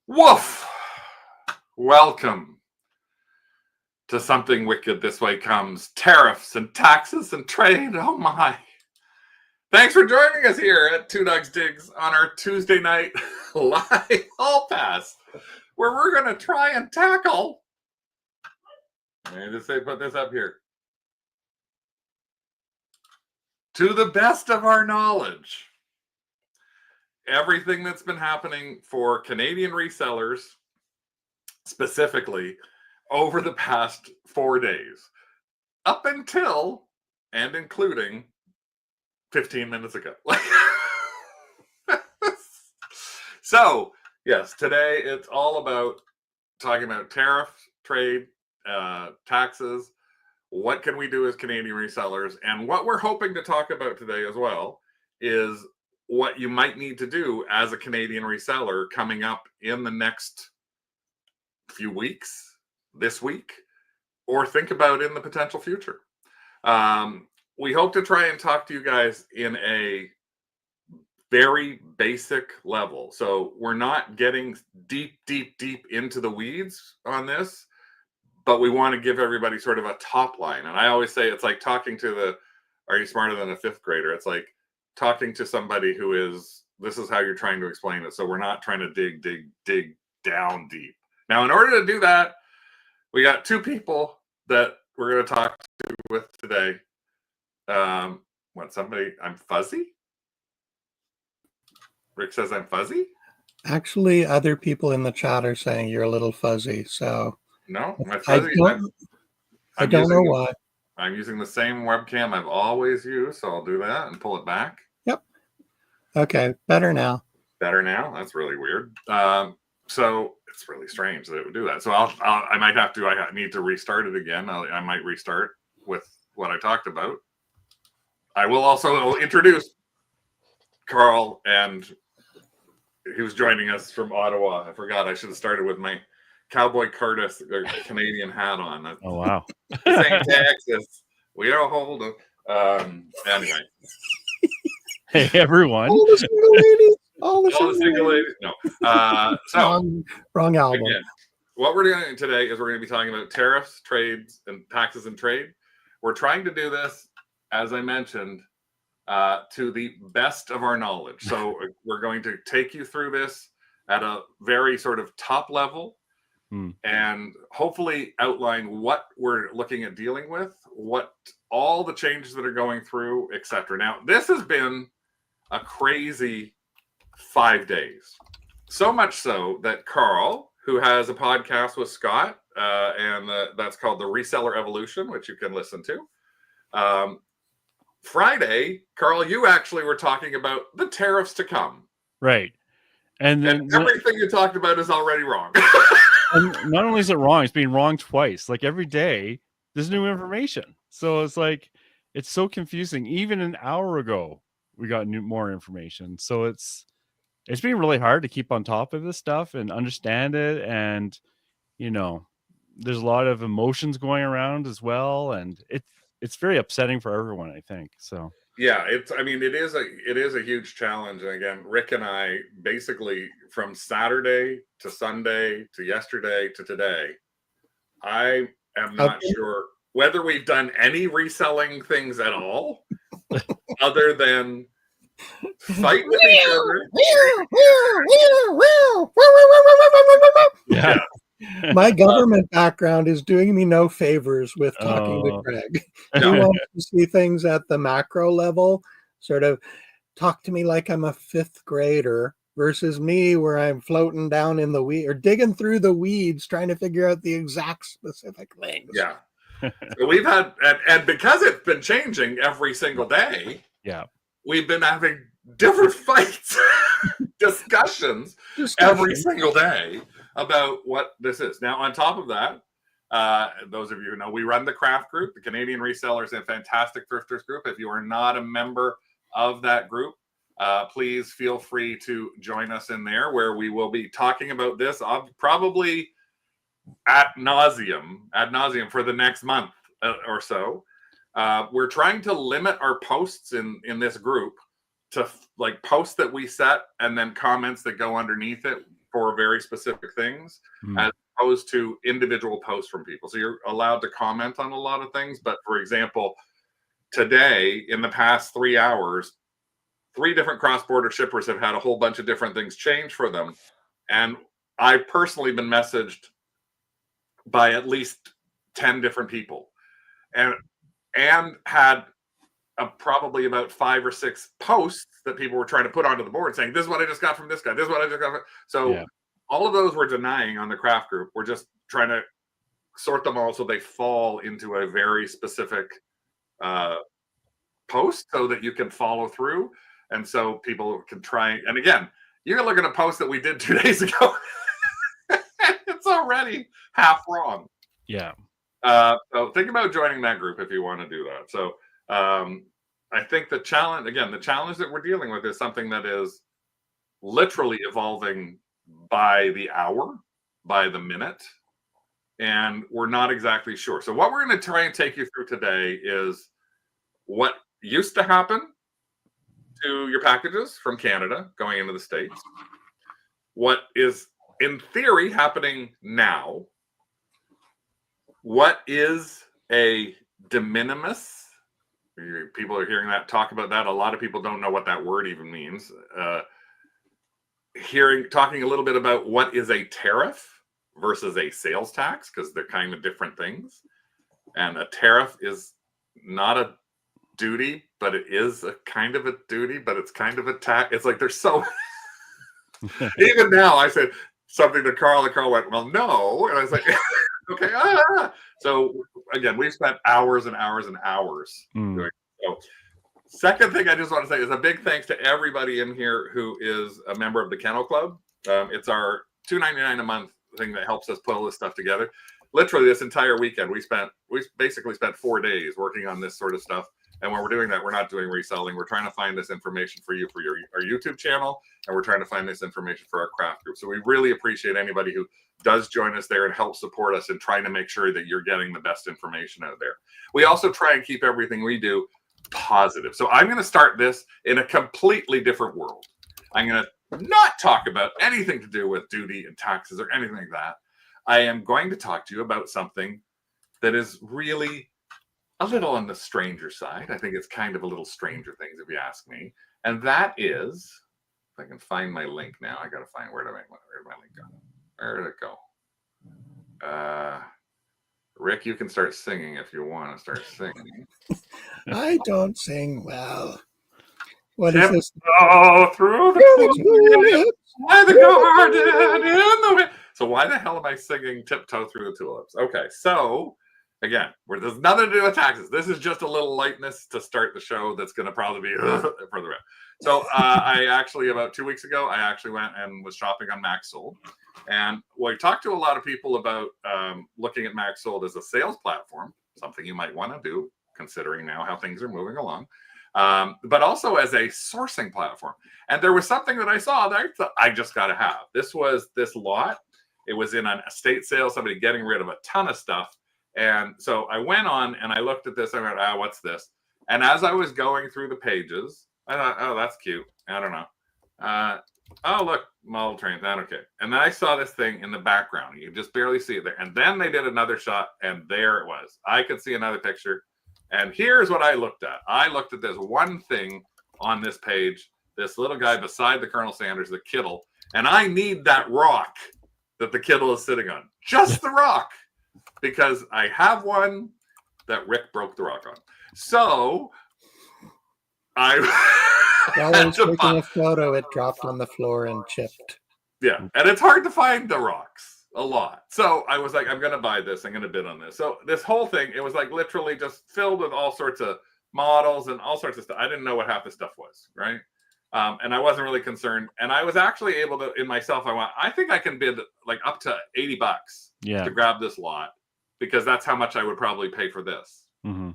Woof! Welcome to Something Wicked This Way Comes. Tariffs and taxes and trade. Oh my. Thanks for joining us here at Two Dogs Digs on our Tuesday night live hall pass, where we're going to try and tackle. Let me just say, put this up here. To the best of our knowledge, everything that's been happening for Canadian resellers, specifically over the past 4 days, up until and including 15 minutes ago. So, yes, today it's all about talking about tariffs, trade, taxes. What can we do as Canadian resellers? And what we're hoping to talk about today as well is what you might need to do as a Canadian reseller coming up in the next few weeks, this week, or think about in the potential future. We hope to try and talk to you guys in a very basic level. So we're not getting deep into the weeds on this, but we want to give everybody sort of a top line. And I always say it's like talking to are you smarter than a fifth grader? It's like talking to somebody who is, this is how you're trying to explain it. So we're not trying to dig down deep. Now, in order to do that, we got two people that we're going to talk to with today. I'm fuzzy? Rick says I'm fuzzy? Actually, other people in the chat are saying you're a little fuzzy. So no, my fuzzy. I don't know why. I'm using the same webcam I've always used, so I'll do that and pull it back. Yep. Okay, better now. Better now? That's really weird. So it's really strange that it would do that. So I need to restart it again. I might restart with what I talked about. I will also introduce Carl, and he was joining us from Ottawa. I forgot. I should have started with my Cowboy Curtis Canadian hat on. Oh, wow. St. Texas. We are holding. Anyway. Hey, everyone. All the single ladies. All the single ladies. No. So, wrong album. Again, what we're doing today is we're going to be talking about tariffs, trades, and taxes and trade. We're trying to do this, as I mentioned, to the best of our knowledge. So we're going to take you through this at a very sort of top level and hopefully outline what we're looking at dealing with, what all the changes that are going through, etc. Now, this has been a crazy 5 days. So much so that Carl, who has a podcast with Scott, and that's called The Reseller Evolution, which you can listen to. Friday, Carl, you actually were talking about the tariffs to come. Right. And then everything you talked about is already wrong. And not only is it wrong, it's being wrong twice. Like every day, there's new information. So it's like, it's so confusing. Even an hour ago, we got more information. So it's been really hard to keep on top of this stuff and understand it. And, there's a lot of emotions going around as well. And it's very upsetting for everyone, I think. So yeah, it is a huge challenge. And again, Rick and I basically from Saturday to Sunday to yesterday to today, I am not sure whether we've done any reselling things at all other than fight with each other. Yeah. My government background is doing me no favors with talking to Greg. He wants to see things at the macro level, sort of talk to me like I'm a fifth grader versus me where I'm floating down in the weed or digging through the weeds trying to figure out the exact specific things. Yeah. So we've had, and because it's been changing every single day, we've been having different fights, discussions every single day about what this is. Now, on top of that, those of you who know, we run the craft group, the Canadian Resellers and Fantastic Thrifters group. If you are not a member of that group, please feel free to join us in there, where we will be talking about this probably ad nauseum for the next month or so. We're trying to limit our posts in this group to like posts that we set and then comments that go underneath it for very specific things, Hmm. as opposed to individual posts from people. So you're allowed to comment on a lot of things. But for example, today, in the past 3 hours, 3 different cross-border shippers have had a whole bunch of different things change for them. And I've personally been messaged by at least 10 different people, and had probably about 5 or 6 posts that people were trying to put onto the board saying, this is what I just got from this guy, this is what I just got from. So Yeah. all of those we're denying on the craft group. We're just trying to sort them all so they fall into a very specific post so that you can follow through, and so people can try. And again, you can look at a post that we did 2 days ago. It's already half wrong. Yeah. So think about joining that group if you want to do that. So I think the challenge that we're dealing with is something that is literally evolving by the hour, by the minute, and we're not exactly sure. So what we're going to try and take you through today is what used to happen to your packages from Canada going into the States, what is in theory happening now, what is a de minimis. People are hearing that, talk about that. A lot of people don't know what that word even means. Talking a little bit about what is a tariff versus a sales tax, because they're kind of different things. And a tariff is not a duty, but it is a kind of a duty, but it's kind of a tax. It's like there's so even now I said something to Carl, and Carl went, well, no. And I was like, okay. So again, we've spent hours and hours and hours doing it. So second thing I just want to say is a big thanks to everybody in here who is a member of the Kennel Club. It's our $2.99 a month thing that helps us put all this stuff together. Literally this entire weekend, we basically spent 4 days working on this sort of stuff. And when we're doing that, we're not doing reselling. We're trying to find this information for you for our YouTube channel, and we're trying to find this information for our craft group. So we really appreciate anybody who does join us there and help support us in trying to make sure that you're getting the best information out there. We also try and keep everything we do positive. So I'm going to start this in a completely different world. I'm going to not talk about anything to do with duty and taxes or anything like that. I am going to talk to you about something that is really a little on the stranger side. I think it's kind of a little Stranger Things, if you ask me. And that is, if I can find my link now, I got to find where did my link go? Where did it go? Rick, you can start singing if you want to start singing. I don't sing well. What is this? Oh, through the by the garden in the wind. So why the hell am I singing Tiptoe Through the Tulips? Okay, so again, there's nothing to do with taxes. This is just a little lightness to start the show that's going to probably be further out. So I actually, about 2 weeks ago, I actually went and was shopping on MaxSold. And we talked to a lot of people about looking at MaxSold as a sales platform, something you might want to do, considering now how things are moving along, but also as a sourcing platform. And there was something that I saw that I thought I just got to have. This was this lot. It was in an estate sale, somebody getting rid of a ton of stuff. And so I went on and I looked at this. I went, what's this? And as I was going through the pages, I thought, oh, that's cute. I don't know. Oh, look, model trains. Okay. And then I saw this thing in the background. You just barely see it there. And then they did another shot, and there it was. I could see another picture. And here's what I looked at. I looked at this one thing on this page, this little guy beside the Colonel Sanders, the Kittle. And I need that rock that the Kittle is sitting on. Just the rock. Because I have one that Rick broke the rock on. So I while I was taking a photo, it dropped on the floor and chipped. Yeah, and it's hard to find the rocks a lot. So I was like, I'm going to buy this. I'm going to bid on this. So this whole thing, it was like literally just filled with all sorts of models and all sorts of stuff. I didn't know what half the stuff was, right? And I wasn't really concerned. And I was actually able to, in myself, I think I can bid like up to $80 to grab this lot, because that's how much I would probably pay for this. Mm-hmm.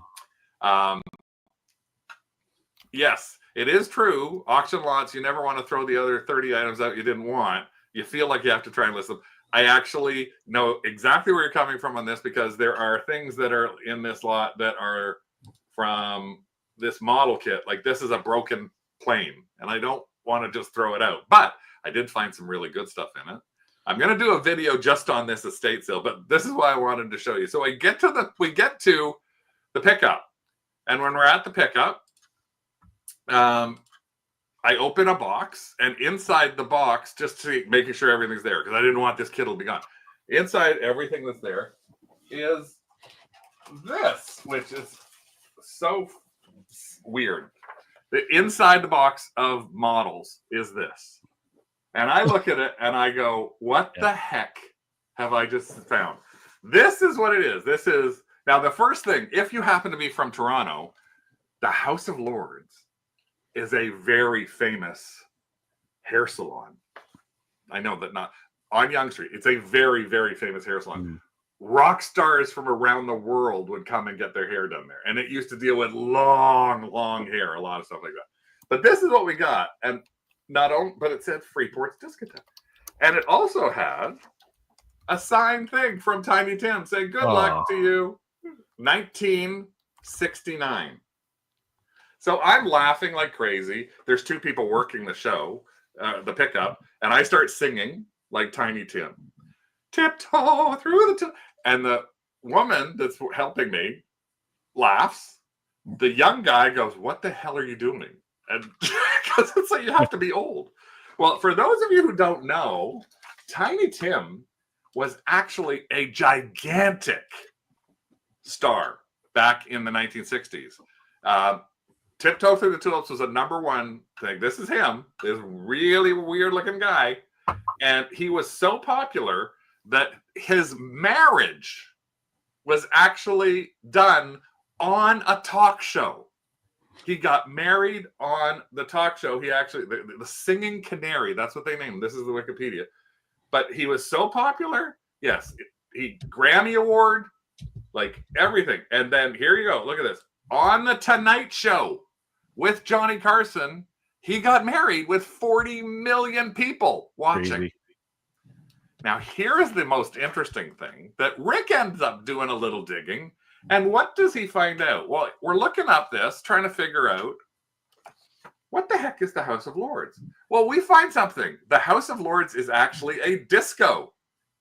Yes, it is true. Auction lots, you never want to throw the other 30 items out you didn't want. You feel like you have to try and list them. I actually know exactly where you're coming from on this, because there are things that are in this lot that are from this model kit. Like this is a broken plane, and I don't want to just throw it out. But I did find some really good stuff in it. I'm going to do a video just on this estate sale, but this is why I wanted to show you. So we get to the pickup, and when we're at the pickup, I open a box, and inside the box, just to making sure everything's there, because I didn't want this kid to be gone. Inside everything that's there is this, which is so weird. The inside the box of models is this. And I look at it and I go, what the heck have I just found? This is what it is. This is, now the first thing, if you happen to be from Toronto, the House of Lords is a very famous hair salon. I know that not on Yonge Street. It's a very, very famous hair salon. Rock stars from around the world would come and get their hair done there. And it used to deal with long, long hair, a lot of stuff like that. But this is what we got. And not only, but it said Freeport's Discotheque. And it also had a signed thing from Tiny Tim saying, good luck to you. 1969. So I'm laughing like crazy. There's two people working the show, the pickup, and I start singing like Tiny Tim. Tiptoe through the... And the woman that's helping me laughs. The young guy goes, what the hell are you doing? And because it's like you have to be old. Well, for those of you who don't know, Tiny Tim was actually a gigantic star back in the 1960s. Tiptoe Through the Tulips was a #1 thing. This is him, this really weird looking guy. And he was so popular that his marriage was actually done on a talk show. He got married on the talk show. He actually, the Singing Canary, that's what they named. This is the Wikipedia. But he was so popular. Yes, he Grammy Award, like everything. And then here you go. Look at this. On the Tonight Show with Johnny Carson, he got married with 40 million people watching. Crazy. Now, here's the most interesting thing that Rick ends up doing a little digging. And what does he find out? Well, we're looking up this, trying to figure out what the heck is the House of Lords? Well, we find something. The House of Lords is actually a disco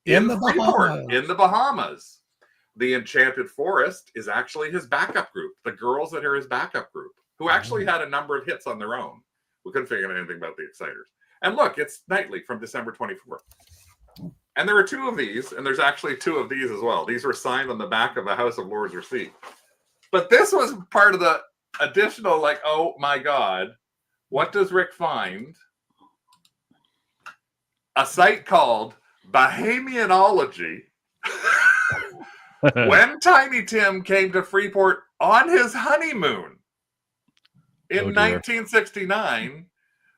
in Freeport, in the Bahamas. The Enchanted Forest is actually his backup group. The girls that are his backup group, who actually had a number of hits on their own. We couldn't figure out anything about the Exciters. And look, it's nightly from December 24th. And there were 2 of these, and there's actually 2 of these as well. These were signed on the back of a House of Lords receipt. But this was part of the additional, like, oh my God, what does Rick find? A site called Bahamianology. When Tiny Tim came to Freeport on his honeymoon in 1969,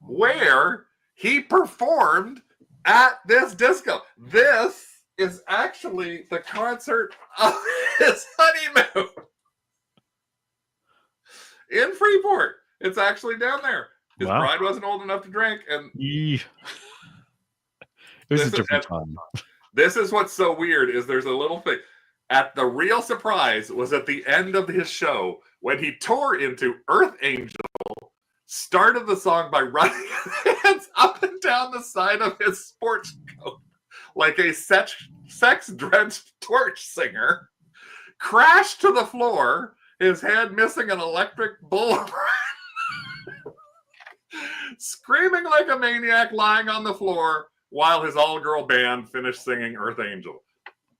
where he performed at this disco. This is actually the concert of his honeymoon in Freeport. It's actually down there. His bride wasn't old enough to drink, and it was a different time. This is what's so weird is there's a little thing. At the real surprise was at the end of his show when he tore into Earth Angel, started the song by running his hands up and down the side of his sports coat like a sex-drenched torch singer, crashed to the floor, his head missing an electric bull, screaming like a maniac, lying on the floor while his all-girl band finished singing Earth Angel.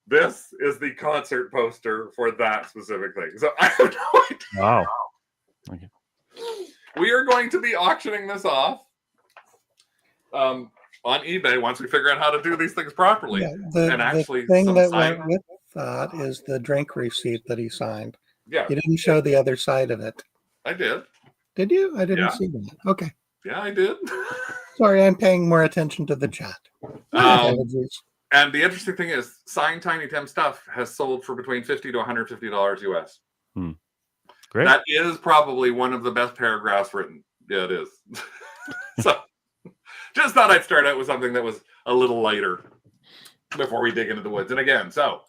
This is the concert poster for that specific thing. So I have no idea. Wow. Okay. We are going to be auctioning this off on eBay once we figure out how to do these things properly. Yeah, and actually, the thing that went with that is the drink receipt that he signed. Yeah. You didn't show the other side of it. I did. Did you? I didn't see that. Okay. Yeah, I did. Sorry, I'm paying more attention to the chat. And the interesting thing is, signed Tiny Tim stuff has sold for between $50 to $150 US. Great. That is probably one of the best paragraphs written. Yeah, it is. So, just thought I'd start out with something that was a little lighter before we dig into the woods. And again, so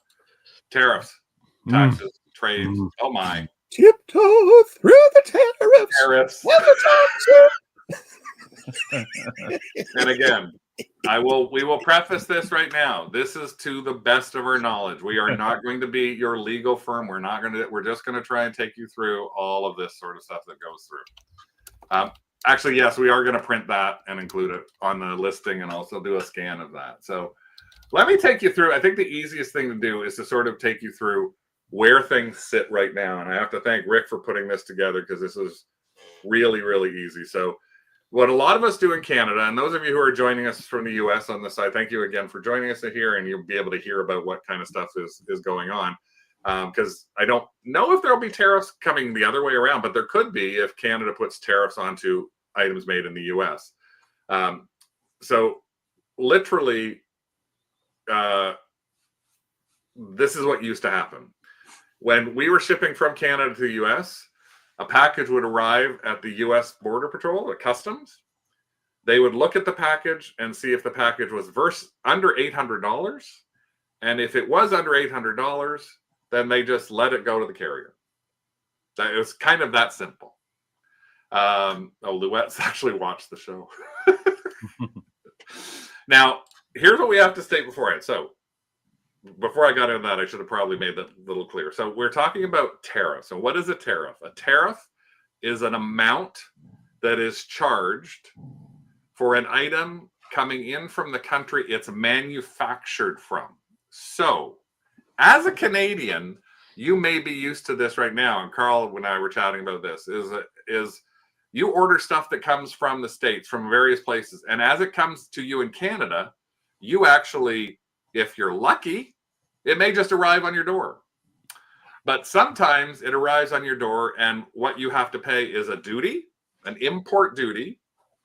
tariffs, taxes, trades. Oh my! Tiptoe through the tariffs. Tariffs. What the taxes? And again, We will preface this right now. This is to the best of our knowledge. We are not going to be your legal firm. We're just going to try and take you through all of this sort of stuff that goes through. Actually, yes, we are going to print that and include it on the listing and also do a scan of that. So let me take you through. I think the easiest thing to do is to sort of take you through where things sit right now. And I have to thank Rick for putting this together because this is really, really easy. So what a lot of us do in Canada, and those of you who are joining us from the US on the side, thank you again for joining us here, and you'll be able to hear about what kind of stuff is going on. Because I don't know if there'll be tariffs coming the other way around, but there could be if Canada puts tariffs onto items made in the US. So literally, this is what used to happen. When we were shipping from Canada to the US, a package would arrive at the US Border Patrol, at Customs. They would look at the package and see if the package was under $800. And if it was under $800, then they just let it go to the carrier. It was kind of that simple. Louette's actually watched the show. Now, here's what we have to state beforehand. So before I got into that, I should have probably made that a little clear. So we're talking about tariffs. So what is a tariff? A tariff is an amount that is charged for an item coming in from the country it's manufactured from. So as a Canadian, you may be used to this right now. And Carl and I were chatting about this, is you order stuff that comes from the States, from various places. And as it comes to you in Canada, you actually, if you're lucky, it may just arrive on your door. But sometimes it arrives on your door, and what you have to pay is a duty, an import duty,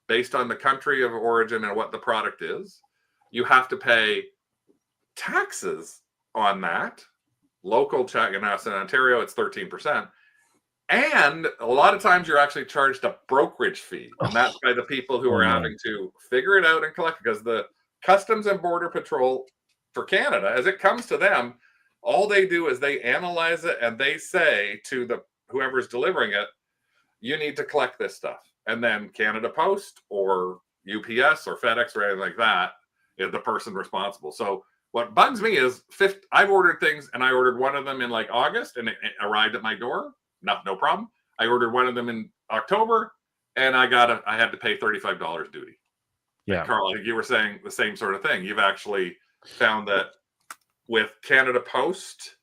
based on the country of origin and what the product is. You have to pay taxes on that. Local check in Ontario, it's 13%. And a lot of times you're actually charged a brokerage fee. And that's by the people who are having to figure it out and collect, because the Customs and Border Patrol for Canada, as it comes to them, all they do is they analyze it and they say to the whoever's delivering it, you need to collect this stuff. And then Canada Post or UPS or FedEx or anything like that is the person responsible. So what bugs me is I've ordered things, and I ordered one of them in like August and it arrived at my door. No problem. I ordered one of them in October and I had to pay $35 duty. Yeah. And Carl, I think you were saying the same sort of thing. You've actually found that with Canada Post,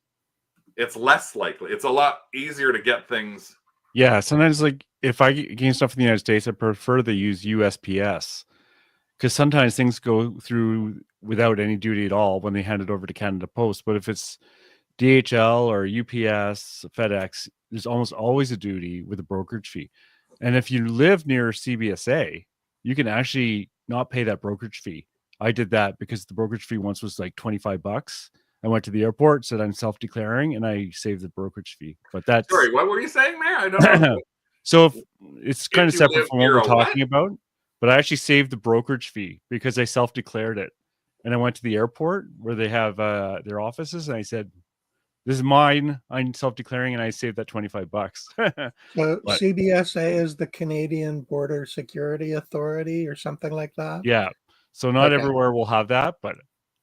it's less likely. It's a lot easier to get things. Yeah, sometimes like if I get stuff in the United States, I prefer to use USPS, because sometimes things go through without any duty at all when they hand it over to Canada Post. But if it's DHL or UPS, FedEx, there's almost always a duty with a brokerage fee. And if you live near CBSA, you can actually not pay that brokerage fee. I did that because the brokerage fee once was like $25. I went to the airport, said I'm self-declaring, and I saved the brokerage fee. But that's... Sorry, what were you saying there? I don't know. So it's kind of separate from what we're talking about, but I actually saved the brokerage fee because I self-declared it. And I went to the airport where they have their offices, and I said, this is mine. I'm self-declaring, and I saved that $25. So CBSA is the Canadian Border Security Authority or something like that? Yeah. So not everywhere will have that, but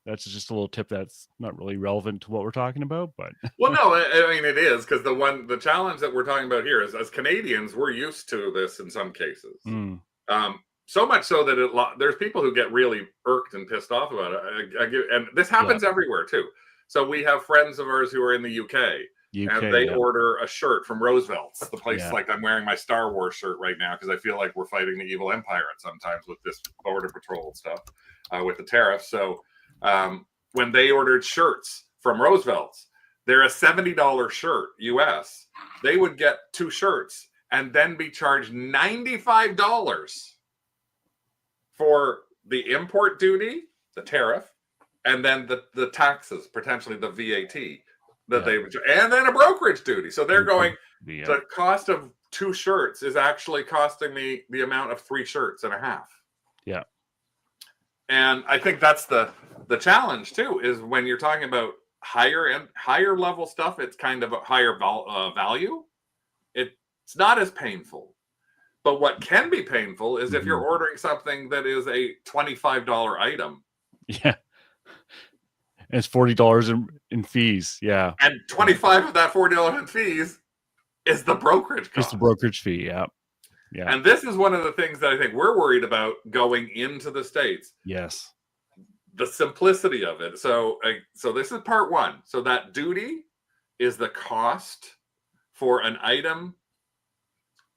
that's just a little tip that's not really relevant to what we're talking about. But well, no, I mean, it is, because the challenge that we're talking about here is, as Canadians, we're used to this in some cases. So much so that there's people who get really irked and pissed off about it. And this happens everywhere too. So we have friends of ours who are in the UK and they order a shirt from Roosevelt's, the place. Like, I'm wearing my Star Wars shirt right now because I feel like we're fighting the evil empire sometimes with this Border Patrol stuff, with the tariffs. So when they ordered shirts from Roosevelt's, they're a $70 shirt US. They would get 2 shirts and then be charged $95 for the import duty, the tariff, and then the taxes, potentially the VAT that they would, and then a brokerage duty. So they're going, the cost of 2 shirts is actually costing me the amount of 3 shirts and a half. Yeah. And I think that's the challenge too, is when you're talking about higher level stuff, it's kind of a higher value. It's not as painful. But what can be painful is if you're ordering something that is a $25 item. Yeah. And it's $40 in fees. Yeah. And 25 of that $40 in fees is the brokerage cost. It's the brokerage fee. Yeah. Yeah. And this is one of the things that I think we're worried about going into the States. Yes. The simplicity of it. So this is part one. So that duty is the cost for an item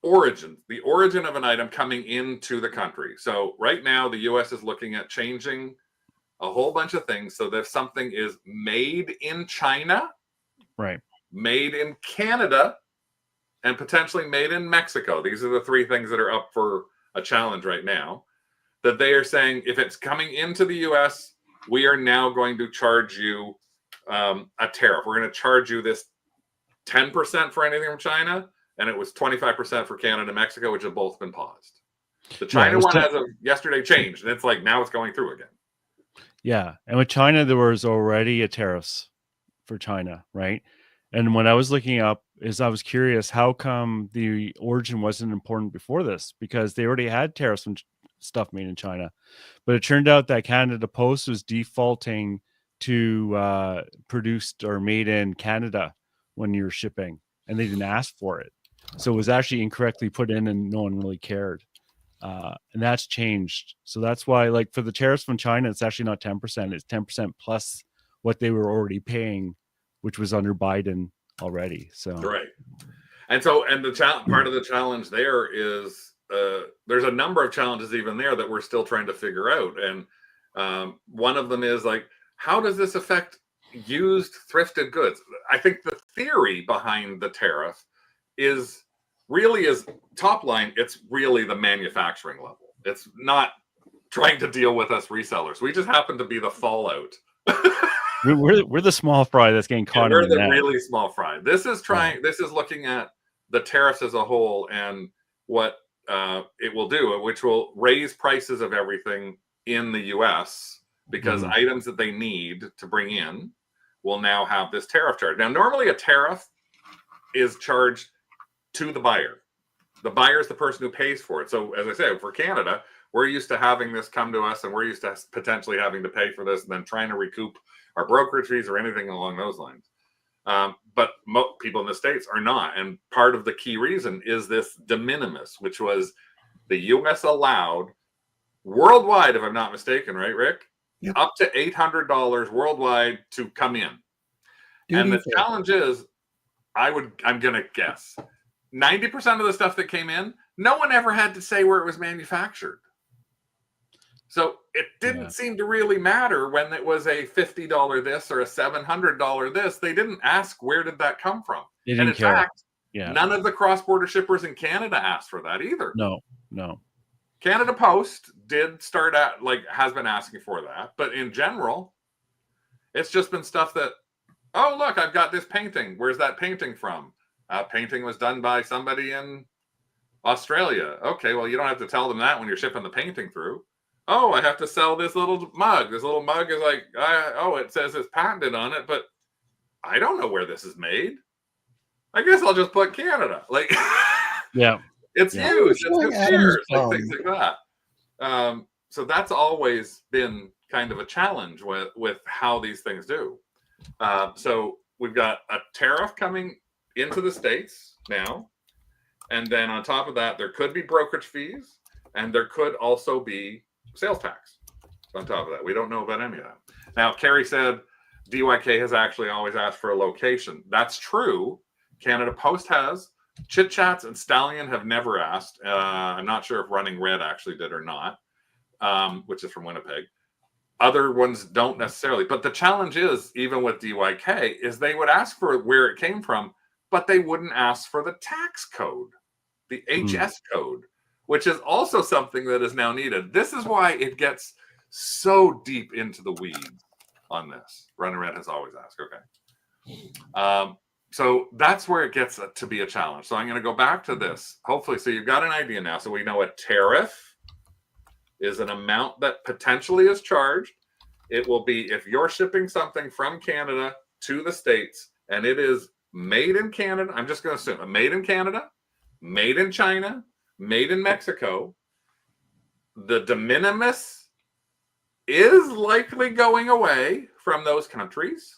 origin, the origin of an item coming into the country. So right now, the U.S. is looking at changing a whole bunch of things so that if something is made in China, right, made in Canada, and potentially made in Mexico, these are the three things that are up for a challenge right now, that they are saying if it's coming into the U.S., we are now going to charge you a tariff. We're going to charge you this 10% for anything from China, and it was 25% for Canada and Mexico, which have both been paused. The China one as of yesterday changed, and it's like now it's going through again. Yeah, and with China, there was already a tariffs for China, right? And when I was looking up, I was curious, how come the origin wasn't important before this? Because they already had tariffs on stuff made in China. But it turned out that Canada Post was defaulting to produced or made in Canada when you're shipping, and they didn't ask for it. So it was actually incorrectly put in and no one really cared. And that's changed. So that's why, like, for the tariffs from China, it's actually not 10%. It's 10% plus what they were already paying, which was under Biden already. So right. And the part of the challenge there is there's a number of challenges even there that we're still trying to figure out. And one of them is like, how does this affect used thrifted goods? I think the theory behind the tariff is top line. It's really the manufacturing level. It's not trying to deal with us resellers. We just happen to be the fallout. we're the small fry that's getting caught. We're the really small fry. This is looking at the tariffs as a whole and what it will do, which will raise prices of everything in the US because items that they need to bring in will now have this tariff charge. Now, normally a tariff is charged to the buyer. The buyer is the person who pays for it. So as I said, for Canada, we're used to having this come to us and we're used to potentially having to pay for this and then trying to recoup our brokerage fees or anything along those lines. But most people in the States are not. And part of the key reason is this de minimis, which was the US allowed worldwide, if I'm not mistaken, right, Rick? Yep. Up to $800 worldwide to come in. And the challenge is, I'm going to guess, 90% of the stuff that came in, no one ever had to say where it was manufactured. So it didn't seem to really matter when it was a $50 this or a $700 this. They didn't ask where did that come from. They didn't care. Fact, none of the cross-border shippers in Canada asked for that either. No. Canada Post did start at, has been asking for that. But in general, it's just been stuff that, oh, look, I've got this painting. Where's that painting from? Painting was done by somebody in Australia. Okay, well, you don't have to tell them that when you're shipping the painting through. Oh, I have to sell this little mug. This little mug is like, it says it's patented on it, but I don't know where this is made. I guess I'll just put Canada. It's used. It's computers, things like that. So that's always been kind of a challenge with how these things do. So we've got a tariff coming into the States now. And then on top of that, there could be brokerage fees and there could also be sales tax on top of that. We don't know about any of that. Now, Carrie said DYK has actually always asked for a location. That's true. Canada Post has. Chit Chats and Stallion have never asked. I'm not sure if Running Red actually did or not, which is from Winnipeg. Other ones don't necessarily. But the challenge is, even with DYK, is they would ask for where it came from, but they wouldn't ask for the tax code, the HS code, which is also something that is now needed. This is why it gets so deep into the weeds on this. Running Red has always asked. Okay. So that's where it gets to be a challenge. So I'm going to go back to this. Hopefully, so you've got an idea now. So we know a tariff is an amount that potentially is charged. It will be if you're shipping something from Canada to the States and it is made in Canada. I'm just going to assume made in Canada, made in China, made in Mexico, the de minimis is likely going away from those countries.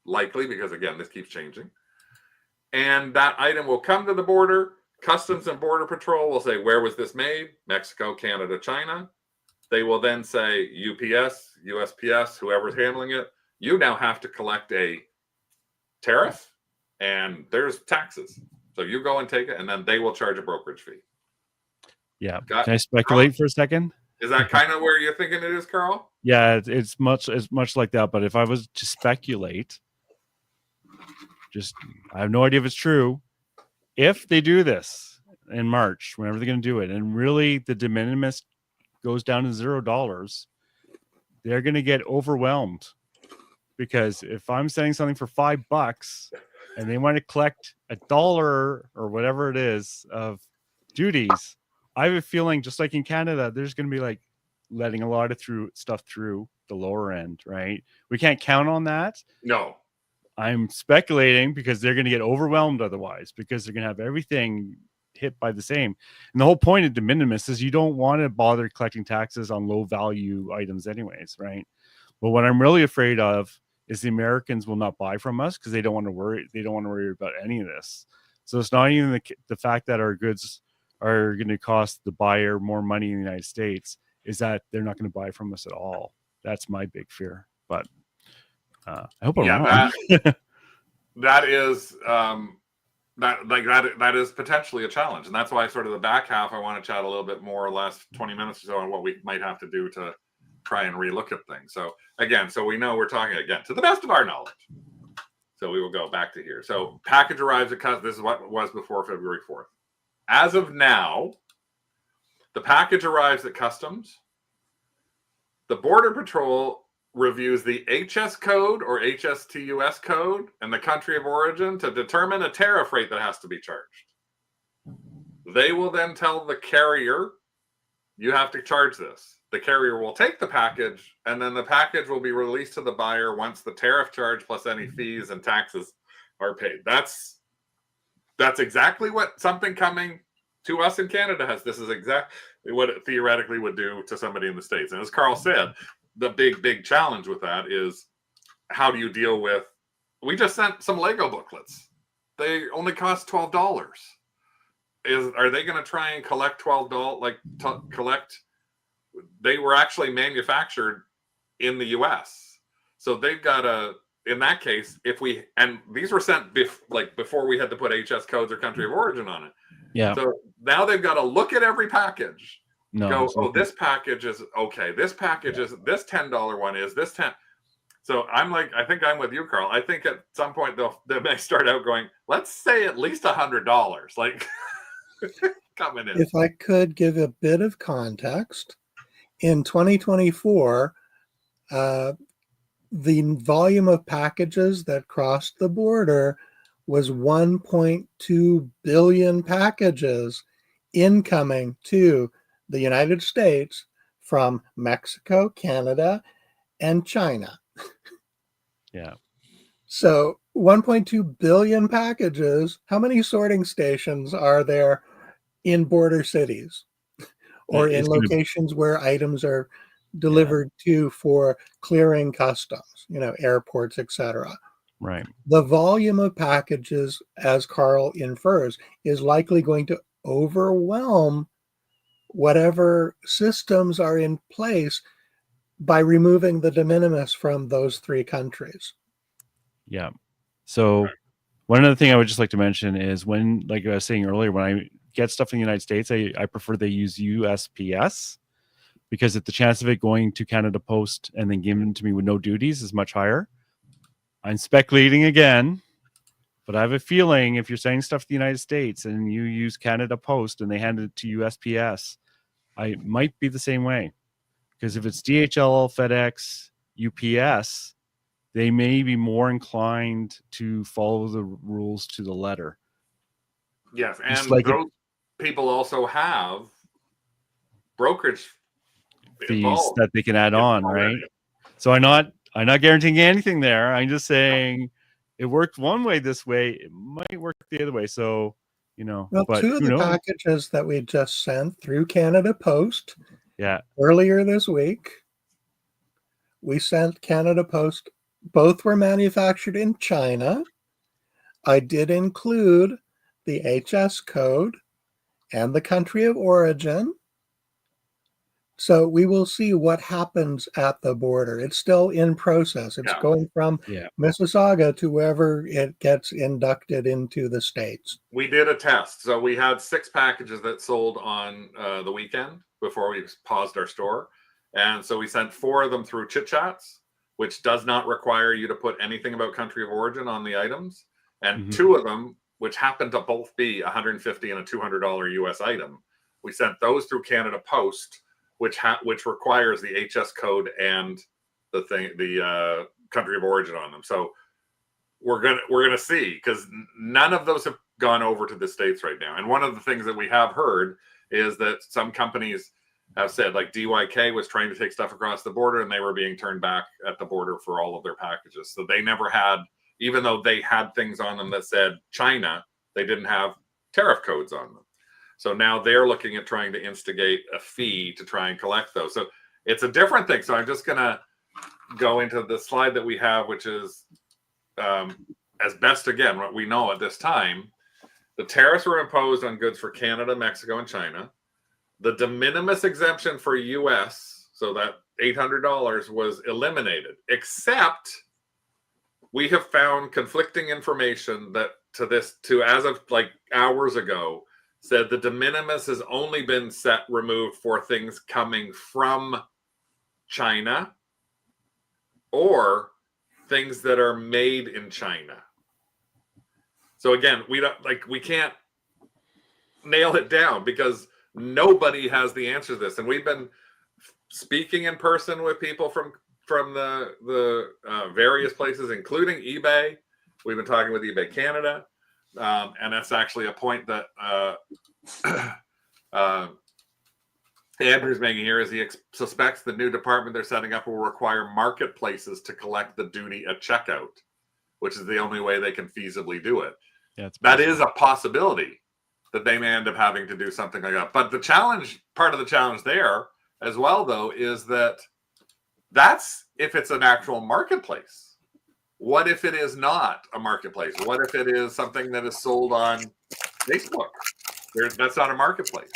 Likely, because again, this keeps changing. And that item will come to the border. Customs and Border Patrol will say, where was this made? Mexico, Canada, China. They will then say, UPS, USPS, whoever's handling it, you now have to collect a tariff and there's taxes. So you go and take it, and then they will charge a brokerage fee. Yeah. Can I speculate for a second? Is that kind of where you're thinking it is, Carl? Yeah, it's much like that. But if I was to speculate, I have no idea if it's true. If they do this in March, whenever they're going to do it, and really the de minimis goes down to $0, they're going to get overwhelmed. Because if I'm selling something for $5 and they want to collect $1 or whatever it is of duties, I have a feeling, just like in Canada, there's going to be like letting a lot of stuff through the lower end, right? We can't count on that. No. I'm speculating because they're going to get overwhelmed otherwise, because they're going to have everything hit by the same. And the whole point of de minimis is you don't want to bother collecting taxes on low value items anyways, right? But what I'm really afraid of is the Americans will not buy from us because they don't want to worry. They don't want to worry about any of this. So it's not even the fact that our goods are going to cost the buyer more money in the United States, is that they're not going to buy from us at all. That's my big fear. But I hope I'm wrong. That is that is potentially a challenge, and that's why sort of the back half I want to chat a little bit more, last 20 minutes or so, on what we might have to do to try and relook at things. So again, so we know we're talking again to the best of our knowledge. So we will go back to here. So package arrives at customs. This is what was before February 4th. As of now, the package arrives at customs. The Border Patrol reviews the HS code or HSTUS code and the country of origin to determine a tariff rate that has to be charged. They will then tell the carrier, you have to charge this. The carrier will take the package, and then the package will be released to the buyer once the tariff charge plus any fees and taxes are paid. That's exactly what something coming to us in Canada has. This is exactly what it theoretically would do to somebody in the States. And as Carl said, the big challenge with that is, how do you deal with, we just sent some Lego booklets. They only cost $12. Are they going to try and collect $12? They were actually manufactured in the US. So they've got in that case, and these were sent before we had to put HS codes or country of origin on it. Yeah. So now they've got to look at every package. No, oh, this package is okay. This package is, this $10 one is this 10. So I think I'm with you, Carl. I think at some point they may start out going, let's say at least $100, like coming in. If I could give a bit of context, in 2024, the volume of packages that crossed the border was 1.2 billion packages incoming to the United States from Mexico, Canada, and China. Yeah. So 1.2 billion packages. How many sorting stations are there in border cities or in locations where items are delivered to for clearing customs, airports, etc.? Right. The volume of packages, as Carl infers, is likely going to overwhelm whatever systems are in place by removing the de minimis from those three countries. Yeah. So one other thing I would just like to mention is, when, like I was saying earlier, when I get stuff in the United States, I prefer they use USPS, because the chance of it going to Canada Post and then given to me with no duties is much higher. I'm speculating again, but I have a feeling if you're sending stuff to the United States and you use Canada Post and they hand it to USPS, I might be the same way. Because if it's DHL, FedEx, UPS, they may be more inclined to follow the rules to the letter. Yes, and those people also have brokerage fees that they can add on, right? So I'm not guaranteeing anything there. I'm just saying it worked one way this way, it might work the other way. So Well, but two of who the knows? packages that we just sent through Canada Post Yeah. earlier this week, we sent Canada Post. Both were manufactured in China. I did include the HS code and the country of origin. So we will see what happens at the border. It's still in process. It's going from Mississauga to wherever it gets inducted into the States. We did a test. So we had 6 packages that sold on the weekend before we paused our store. And so we sent 4 of them through Chit Chats, which does not require you to put anything about country of origin on the items. And 2 of them, which happened to both be $150 and a $200 US item, we sent those through Canada Post, which requires the HS code and the country of origin on them. So we're gonna see, because none of those have gone over to the States right now. And one of the things that we have heard is that some companies have said, like DYK was trying to take stuff across the border and they were being turned back at the border for all of their packages. So they never had, even though they had things on them that said China, they didn't have tariff codes on them. So now they're looking at trying to instigate a fee to try and collect those. So it's a different thing. So I'm just going to go into the slide that we have, which is as best, again, what we know at this time. The tariffs were imposed on goods for Canada, Mexico, and China. The de minimis exemption for US, so that $800 was eliminated, except we have found conflicting information that as of like hours ago, said the de minimis has only been removed for things coming from China or things that are made in China. So again, we can't nail it down because nobody has the answer to this. And we've been speaking in person with people from the various places, including eBay. We've been talking with eBay Canada. And that's actually a point that Andrew's making here, is he suspects the new department they're setting up will require marketplaces to collect the duty at checkout, which is the only way they can feasibly do it. Yeah, that is a possibility that they may end up having to do something like that. But part of the challenge there as well, though, is that's if it's an actual marketplace. What if it is not a marketplace? What if it is something that is sold on Facebook? That's not a marketplace.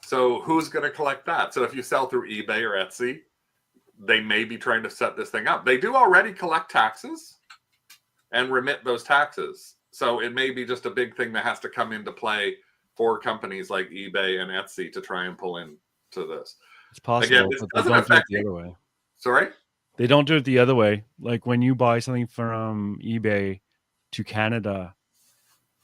So who's going to collect that? So if you sell through eBay or Etsy, they may be trying to set this thing up. They do already collect taxes and remit those taxes. So it may be just a big thing that has to come into play for companies like eBay and Etsy to try and pull into this. It's possible, again, this but they doesn't don't do it affect the other way. Sorry? They don't do it the other way. Like when you buy something from eBay to Canada,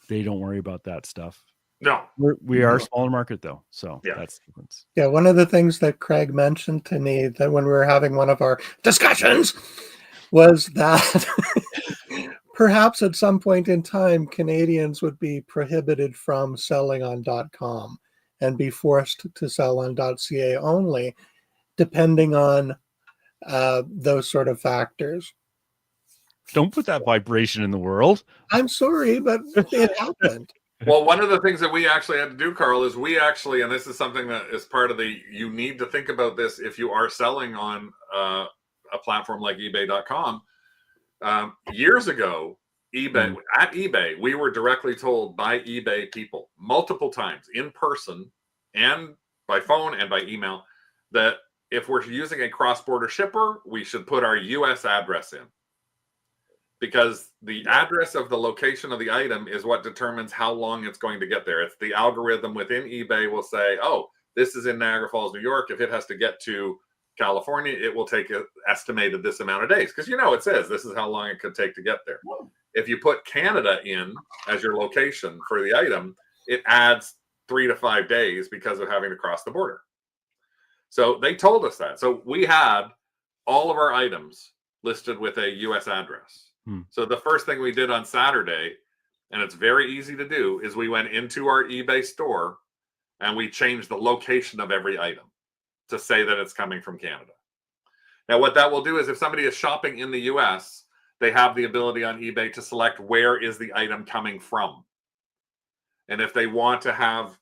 they don't worry about that stuff. No. We are a smaller market, though. So that's the difference. Yeah, one of the things that Craig mentioned to me that when we were having one of our discussions was that perhaps at some point in time, Canadians would be prohibited from selling on .com and be forced to sell on .ca only, depending on those sort of factors. Don't put that vibration in the world. I'm sorry, but it happened. Well, one of the things that we actually had to do, Carl, is and this is something that is part of you need to think about this if you are selling on a platform like ebay.com. Years ago, at eBay, we were directly told by eBay people multiple times in person and by phone and by email that if we're using a cross-border shipper, we should put our US address in. Because the address of the location of the item is what determines how long it's going to get there. It's the algorithm within eBay will say, oh, this is in Niagara Falls, New York. If it has to get to California, it will take estimated this amount of days. Because it says this is how long it could take to get there. If you put Canada in as your location for the item, it adds 3 to 5 days because of having to cross the border. So they told us that. So we had all of our items listed with a US address. So the first thing we did on Saturday, and it's very easy to do, is we went into our eBay store and we changed the location of every item to say that it's coming from Canada. Now, what that will do is if somebody is shopping in the US, they have the ability on eBay to select where is the item coming from. And if they want to have,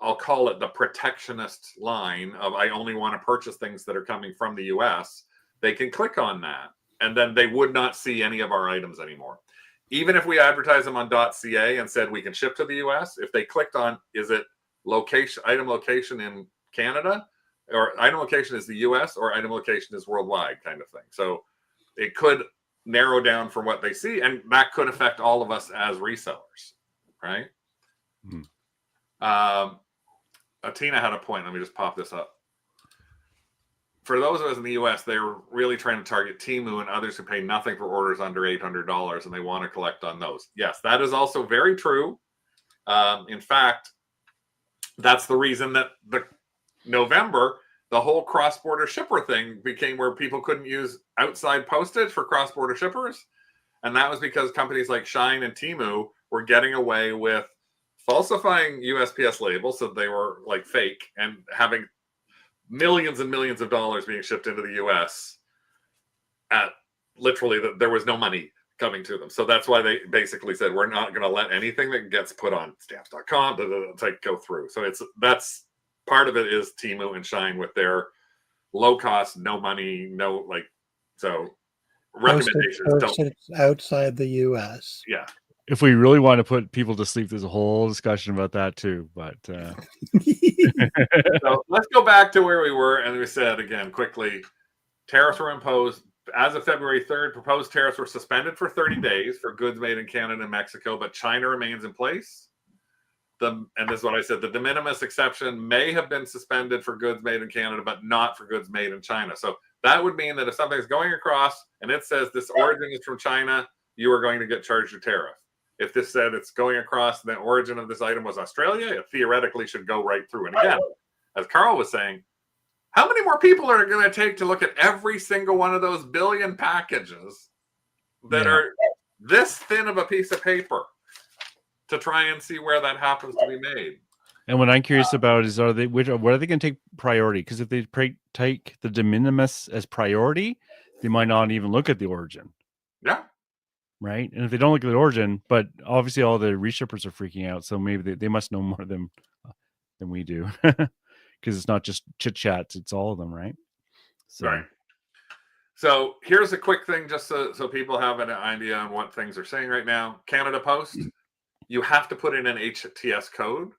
I'll call it the protectionist line of I only want to purchase things that are coming from the US, they can click on that. And then they would not see any of our items anymore. Even if we advertise them on .ca and said we can ship to the US, if they clicked on, is it location, item location in Canada, or item location is the US, or item location is worldwide kind of thing. So it could narrow down from what they see, and that could affect all of us as resellers, right? Tina had a point. Let me just pop this up. For those of us in the US, they're really trying to target Temu and others who pay nothing for orders under $800, and they want to collect on those. Yes, that is also very true. In fact, that's the reason that November, the whole cross-border shipper thing became where people couldn't use outside postage for cross-border shippers. And that was because companies like Shine and Temu were getting away with falsifying USPS labels, so they were like fake, and having millions and millions of dollars being shipped into the US at literally there was no money coming to them. So that's why they basically said, we're not going to let anything that gets put on stamps.com to go through. So that's part of it is Temu and Shine with their low cost, no money, no so recommendations don't outside the US. Yeah. If we really want to put people to sleep, there's a whole discussion about that too. But so let's go back to where we were. And we said again, quickly, tariffs were imposed as of February 3rd. Proposed tariffs were suspended for 30 days for goods made in Canada and Mexico, but China remains in place. And this is what I said, the de minimis exception may have been suspended for goods made in Canada, but not for goods made in China. So that would mean that if something's going across and it says this origin is from China, you are going to get charged a tariff. If this said it's going across, the origin of this item was Australia, it theoretically should go right through. And again, as Carl was saying, how many more people are it going to take to look at every single one of those billion packages that are this thin of a piece of paper to try and see where that happens to be made? And what I'm curious about is, what are they going to take priority? Because if they take the de minimis as priority, they might not even look at the origin. Yeah. Right. And if they don't look at the origin, but obviously all the reshippers are freaking out, so maybe they must know more than we do, because it's not just chit chats; it's all of them, right? So. Right. So here's a quick thing, just so people have an idea on what things are saying right now. Canada Post, you have to put in an HTS code,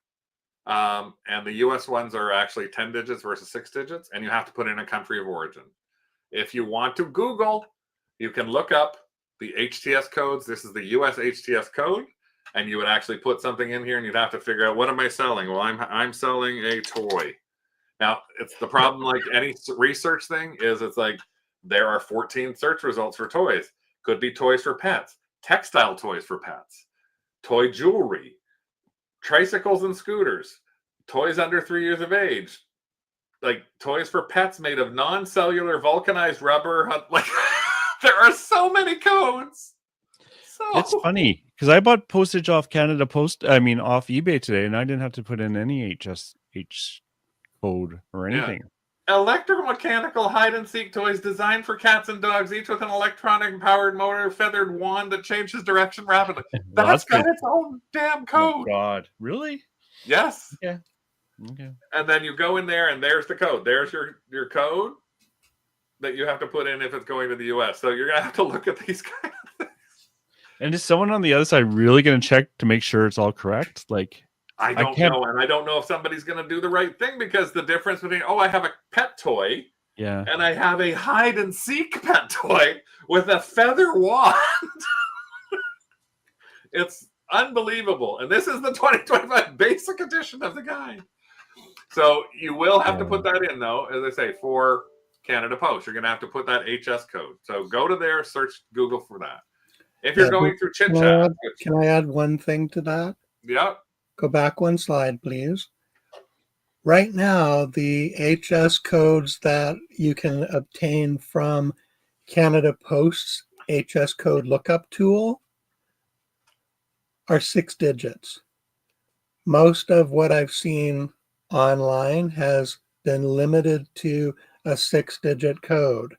and the US ones are actually 10 digits versus 6 digits, and you have to put in a country of origin. If you want to Google, you can look up the HTS codes. This is the US HTS code, and you would actually put something in here, and you'd have to figure out, what am I selling? Well, I'm selling a toy. Now, it's the problem, like any research thing, is it's like there are 14 search results for toys. Could be toys for pets, textile toys for pets, toy jewelry, tricycles and scooters, toys under 3 years of age, like toys for pets made of non-cellular vulcanized rubber, like. There are so many codes. It's funny because I bought postage off Canada Post. I mean, off eBay today, and I didn't have to put in any H code or anything. Yeah. Electromechanical hide and seek toys designed for cats and dogs, each with an electronic powered motor, feathered wand that changes direction rapidly. That's got its own damn code. Oh, God, really? Yes. Yeah. Okay. And then you go in there, and there's the code. There's your code that you have to put in if it's going to the US. So you're gonna have to look at these kind of things. And is someone on the other side really going to check to make sure it's all correct? Like, I don't know, and I don't know if somebody's going to do the right thing, because the difference between I have a pet toy, and I have a hide and seek pet toy with a feather wand. It's unbelievable, and this is the 2025 basic edition of the guide. So you will have to put that in, though, as I say, for Canada Post. You're going to have to put that HS code. So go to there, search Google for that. If you're going through chit chat, can I add one thing to that? Yeah. Go back one slide, please. Right now, the HS codes that you can obtain from Canada Post's HS code lookup tool are 6 digits. Most of what I've seen online has been limited to a 6-digit code.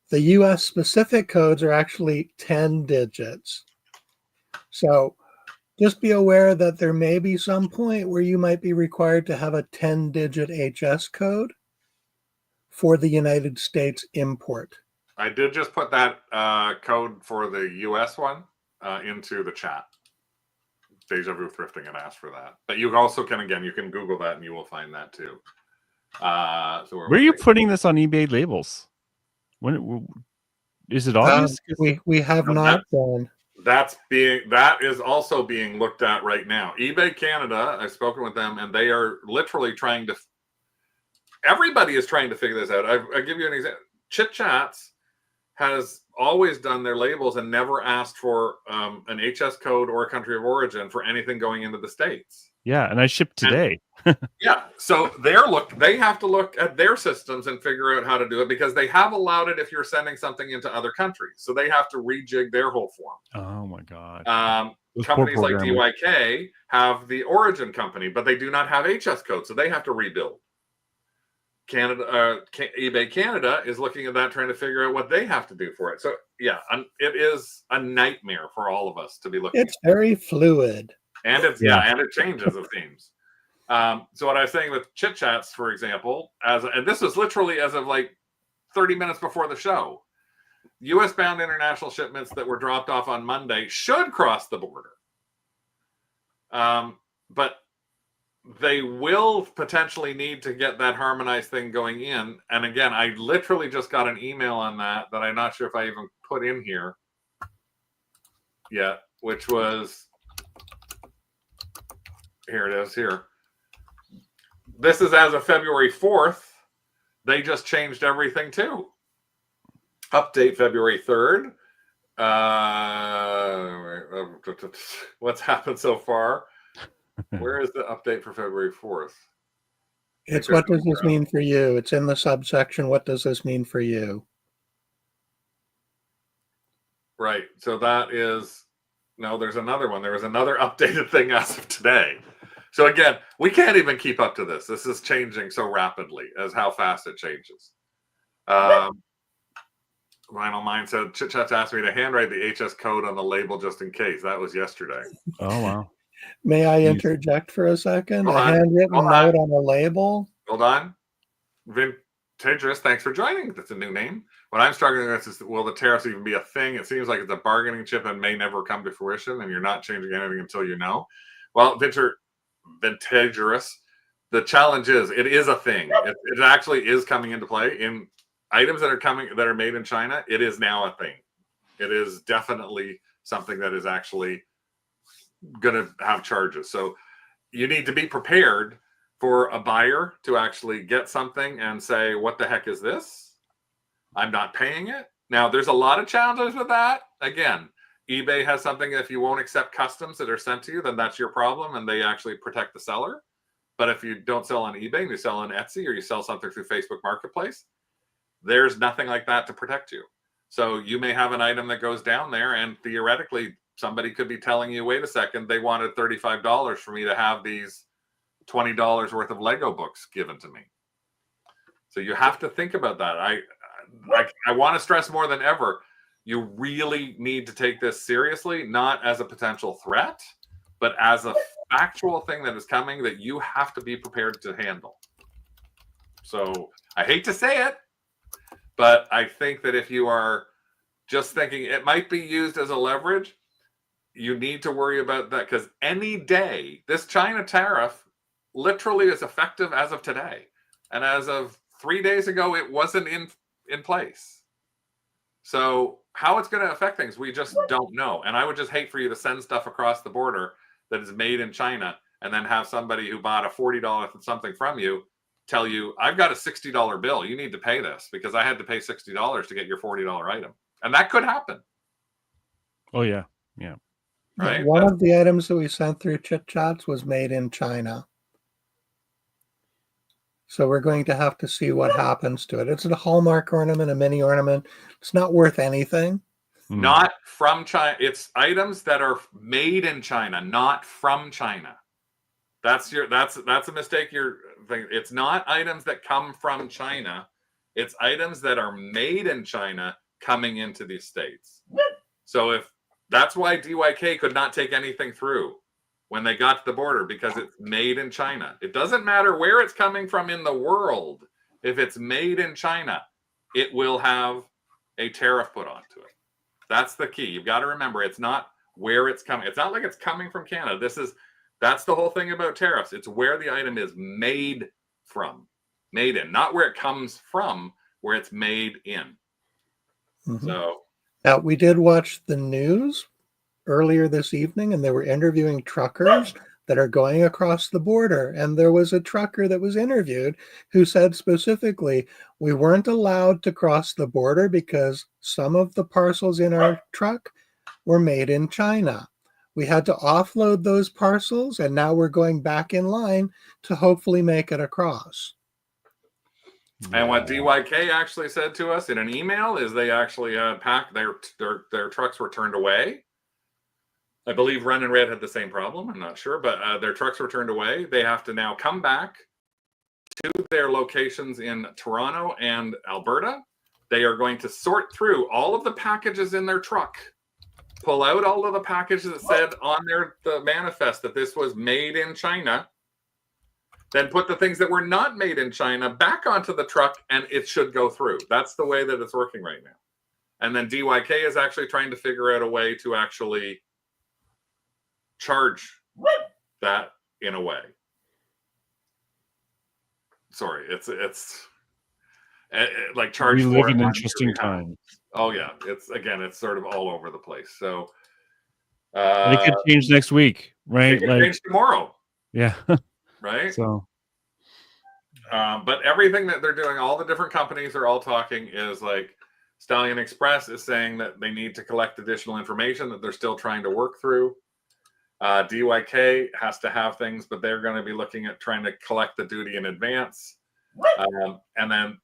The US specific codes are actually 10 digits. So Just be aware that there may be some point where you might be required to have a 10-digit HS code for the United States import. I did just put that code for the US one into the chat. Deja Vu Thrifting and asked for that. But you also can, again, you can Google that and you will find that too. So where are you putting this on eBay labels? When is it obvious? We have not done. That is also being looked at right now. eBay Canada, I've spoken with them, and they are literally trying to. Everybody is trying to figure this out. I'll give you an example. Chit Chats has always done their labels and never asked for an HS code or a country of origin for anything going into the States. Yeah, and I shipped today. Yeah, so they have to look at their systems and figure out how to do it, because they have allowed it if you're sending something into other countries. So they have to rejig their whole form. Oh my God. Companies like DYK have the origin company, but they do not have HS code, so they have to rebuild. eBay Canada is looking at that, trying to figure out what they have to do for it. So yeah, it is a nightmare for all of us to be looking. It's very fluid, and and it changes, it seems. So what I was saying with Chit Chats, for example, and this was literally as of like 30 minutes before the show, U.S. bound international shipments that were dropped off on Monday should cross the border, but they will potentially need to get that harmonized thing going in. And again, I literally just got an email on that I'm not sure if I even put in here yet, which was, here it is here. This is as of February 4th. They just changed everything too. Update February 3rd. What's happened so far? Where is the update for February 4th? It's what does this mean for you? It's in the subsection, what does this mean for you? Right. So that is, no, there's another one. There was another updated thing as of today. So again, we can't even keep up to this. This is changing so rapidly as how fast it changes. Vinyl Mind said, Chit Chat's asked me to handwrite the HS code on the label just in case. That was yesterday. Oh, wow. May I interject for a second? A handwritten note on a label? Hold on. Vintageous, thanks for joining. That's a new name. What I'm struggling with is, will the tariffs even be a thing? It seems like it's a bargaining chip and may never come to fruition, and you're not changing anything until you know. Well, Vintageous, the challenge is, it is a thing. It actually is coming into play in items that are made in China. It is now a thing. It is definitely something that is actually going to have charges. So you need to be prepared for a buyer to actually get something and say, what the heck is this? I'm not paying it. Now, there's a lot of challenges with that. Again, eBay has something, if you won't accept customs that are sent to you, then that's your problem, and they actually protect the seller. But if you don't sell on eBay and you sell on Etsy, or you sell something through Facebook Marketplace, there's nothing like that to protect you. So you may have an item that goes down there, and theoretically, somebody could be telling you, wait a second, they wanted $35 for me to have these $20 worth of Lego books given to me. So you have to think about that. I want to stress more than ever, you really need to take this seriously, not as a potential threat, but as a factual thing that is coming that you have to be prepared to handle. So I hate to say it, but I think that if you are just thinking it might be used as a leverage, you need to worry about that, because any day, this China tariff literally is effective as of today. And as of 3 days ago, it wasn't in place. So how it's going to affect things, we just don't know. And I would just hate for you to send stuff across the border that is made in China and then have somebody who bought a $40 something from you tell you, I've got a $60 bill. You need to pay this because I had to pay $60 to get your $40 item. And that could happen. Oh, yeah. Yeah. Right. One of the items that we sent through Chit Chats was made in China. So we're going to have to see what happens to it. It's a Hallmark ornament, a mini ornament. It's not worth anything. Not from China. It's items that are made in China, not from China. That's a mistake you're thinking. It's not items that come from China. It's items that are made in China coming into these states. So if that's why DYK could not take anything through when they got to the border because it's made in China. It doesn't matter where it's coming from in the world. If it's made in China, it will have a tariff put onto it. That's the key. You've got to remember, it's not where it's coming. It's not like it's coming from Canada. That's the whole thing about tariffs. It's where the item is made from, made in, not where it comes from, where it's made in. Mm-hmm. So now we did watch the news earlier this evening, and they were interviewing truckers that are going across the border. And there was a trucker that was interviewed who said specifically, we weren't allowed to cross the border because some of the parcels in our truck were made in China. We had to offload those parcels, and now we're going back in line to hopefully make it across. And what DYK actually said to us in an email is they actually packed their trucks were turned away. I believe Run and Red had the same problem. I'm not sure, but their trucks were turned away. They have to now come back to their locations in Toronto and Alberta. They are going to sort through all of the packages in their truck, pull out all of the packages that said on the manifest that this was made in China, then put the things that were not made in China back onto the truck, and it should go through. That's the way that it's working right now. And then DYK is actually trying to figure out a way to actually charge that in a way. Sorry, it's like charge. We for live it in on interesting your behalf. times. Oh yeah, it's sort of all over the place. So And it could change next week, right? it could change tomorrow. Yeah. Right. So but everything that they're doing, all the different companies are all talking is like Stallion Express is saying that they need to collect additional information that they're still trying to work through. DYK has to have things, but they're going to be looking at trying to collect the duty in advance. And then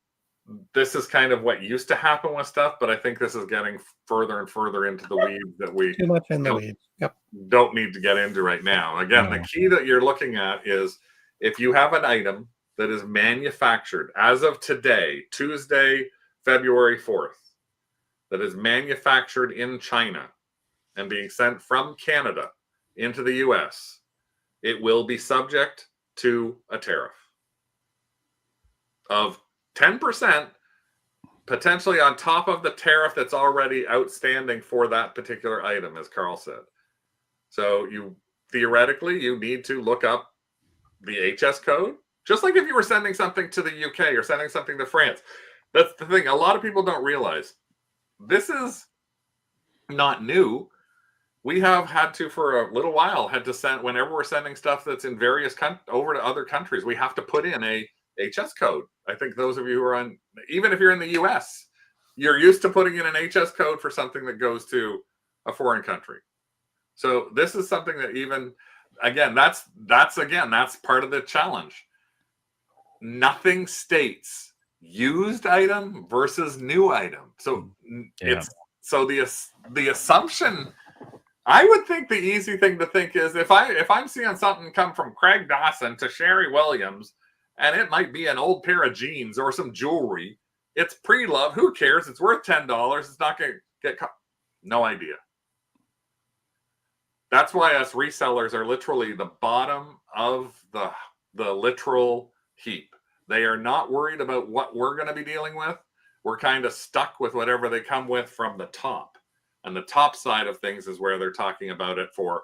this is kind of what used to happen with stuff, but I think this is getting further and further into the weeds that we Too much in the weeds. Yep. don't need to get into right now. Again, the key that you're looking at is if you have an item that is manufactured as of today, Tuesday, February 4th, that is manufactured in China and being sent from Canada into the US, it will be subject to a tariff of 10%, potentially on top of the tariff that's already outstanding for that particular item, as Carl said. So you theoretically, you need to look up the HS code, just like if you were sending something to the UK or sending something to France. That's the thing. A lot of people don't realize this is not new. We have had to, for a little while, had to send, whenever we're sending stuff that's in various over to other countries, we have to put in a HS code. I think those of you who are on, even if you're in the US, you're used to putting in an HS code for something that goes to a foreign country. So this is something that even, again, that's part of the challenge. Nothing states used item versus new item. So it's, so the assumption, I would think the easy thing to think is if I'm seeing something come from Craig Dawson to Sherry Williams, and it might be an old pair of jeans or some jewelry, it's pre-loved. Who cares? It's worth $10. It's not going to get caught. No idea. That's why us resellers are literally the bottom of the literal heap. They are not worried about what we're going to be dealing with. We're kind of stuck with whatever they come with from the top. And the top side of things is where they're talking about it for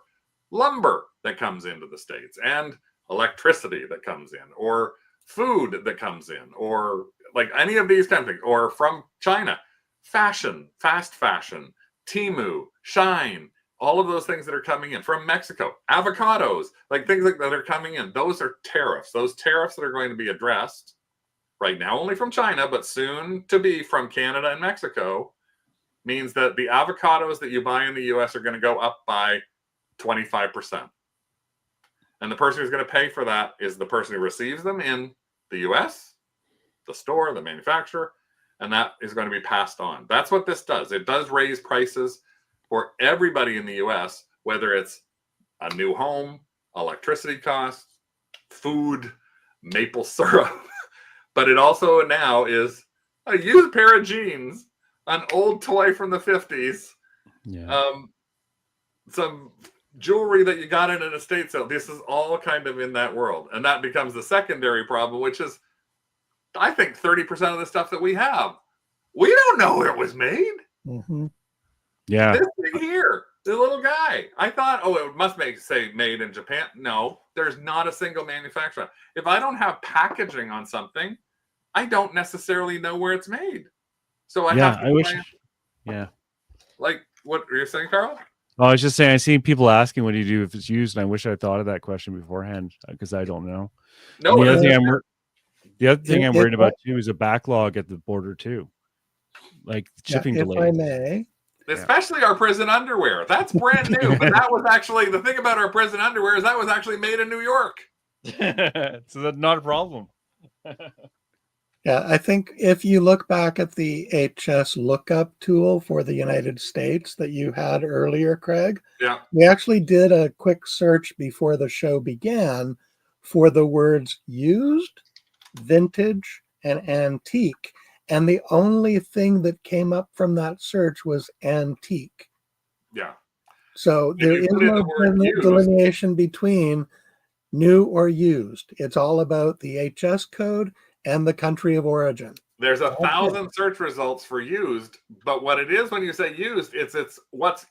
lumber that comes into the States and electricity that comes in, or food that comes in, or like any of these kind of things, or from China, fashion, fast fashion, Temu, Shine, all of those things that are coming in from Mexico, avocados, like things like that are coming in. Those are tariffs. Those tariffs that are going to be addressed right now only from China, but soon to be from Canada and Mexico, means that the avocados that you buy in the US are going to go up by 25%. And the person who's going to pay for that is the person who receives them in the US, the store, the manufacturer, and that is going to be passed on. That's what this does. It does raise prices for everybody in the US, whether it's a new home, electricity costs, food, maple syrup. But it also now is a used pair of jeans, an old toy from the 50s, some jewelry that you got in an estate sale. This is all kind of in that world. And that becomes the secondary problem, which is, I think 30% of the stuff that we have, we don't know where it was made. Mm-hmm. Yeah. This thing here, the little guy. I thought, oh, it must say made in Japan. No, there's not a single manufacturer. If I don't have packaging on something, I don't necessarily know where it's made. So I have to. I wish. Yeah. Like what were you saying, Carl? Oh, I was just saying, I see people asking, what do you do if it's used? And I wish I thought of that question beforehand because I don't know. No, and the other thing I'm worried about too is a backlog at the border too, like shipping delays. If I may, especially our prison underwear. That's brand new, but that was actually the thing about our prison underwear is that was actually made in New York. So that's not a problem. Yeah, I think if you look back at the HS lookup tool for the United States that you had earlier, Craig, we actually did a quick search before the show began for the words used, vintage, and antique. And the only thing that came up from that search was antique. Yeah. So there is no delineation between new or used. It's all about the HS code and the country of origin. There's 1,000 search results for used, but what it is when you say used, it's what's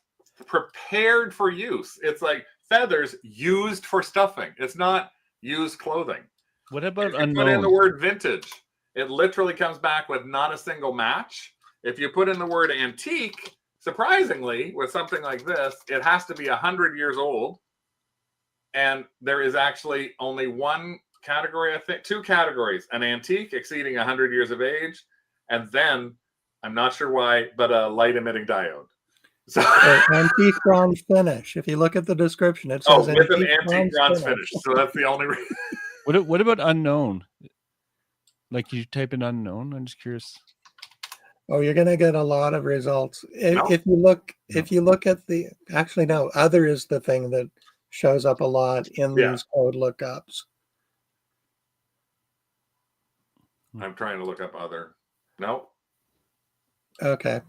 prepared for use. It's like feathers used for stuffing. It's not used clothing. What about if you unknown? Put in the word vintage, it literally comes back with not a single match. If you put in the word antique, surprisingly, with something like this, it has to be 100 years old. And there is actually only one category, I think, two categories: an antique exceeding 100 years of age, and then I'm not sure why, but a light emitting diode. So antique bronze finish. If you look at the description, it says with an antique bronze finish. So that's the only reason. What about unknown? Like you type in unknown. I'm just curious. Oh, you're going to get a lot of results. If you look at the other is the thing that shows up a lot in these code lookups. I'm trying to look up other. No. Okay.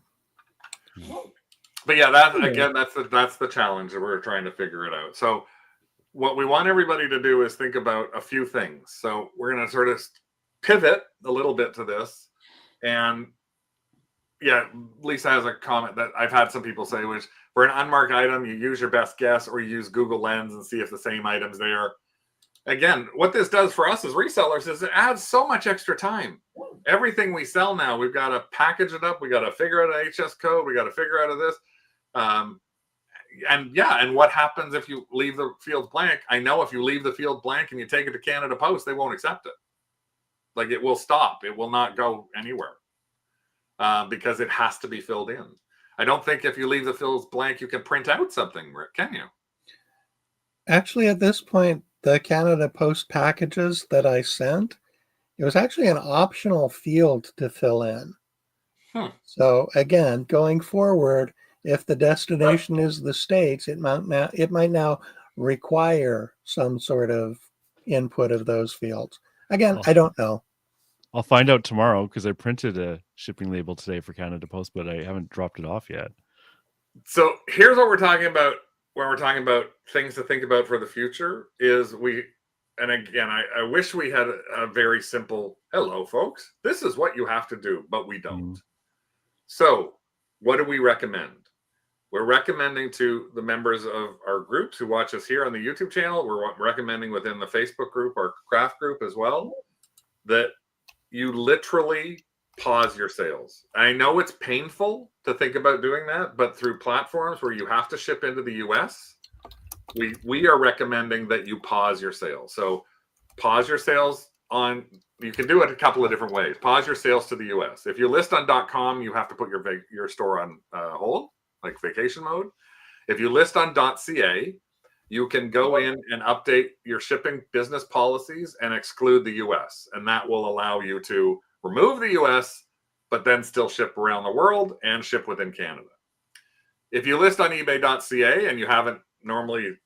But yeah, that's the challenge that we're trying to figure it out. So what we want everybody to do is think about a few things. So we're going to sort of pivot a little bit to this. And yeah, Lisa has a comment that I've had some people say, which for an unmarked item, you use your best guess or you use Google Lens and see if the same item's there. Again, what this does for us as resellers is it adds so much extra time. Everything we sell now, we've got to package it up. We got to figure out an HS code. We got to figure out this. And what happens if you leave the field blank? I know if you leave the field blank and you take it to Canada Post, they won't accept it. Like it will stop. It will not go anywhere because it has to be filled in. I don't think if you leave the fields blank, you can print out something, can you? Actually, at this point, the Canada Post packages that I sent, it was actually an optional field to fill in. So again, going forward, if the destination is the States, it might now require some sort of input of those fields. Again, I don't know. I'll find out tomorrow because I printed a shipping label today for Canada Post, but I haven't dropped it off yet. So here's what we're talking about when we're talking about things to think about for the future is and again, I wish we had a very simple, hello, folks, this is what you have to do, but we don't. So what do we recommend? We're recommending to the members of our groups who watch us here on the YouTube channel, we're recommending within the Facebook group, our craft group as well, that you literally pause your sales. I know it's painful to think about doing that, but through platforms where you have to ship into the US, we are recommending that you pause your sales. So pause your sales on, you can do it a couple of different ways. Pause your sales to the US. If you list on .com, you have to put your store on hold, like vacation mode. If you list on .ca, you can go in and update your shipping business policies and exclude the US. And that will allow you to remove the US, but then still ship around the world and ship within Canada. If you list on ebay.ca and you haven't normally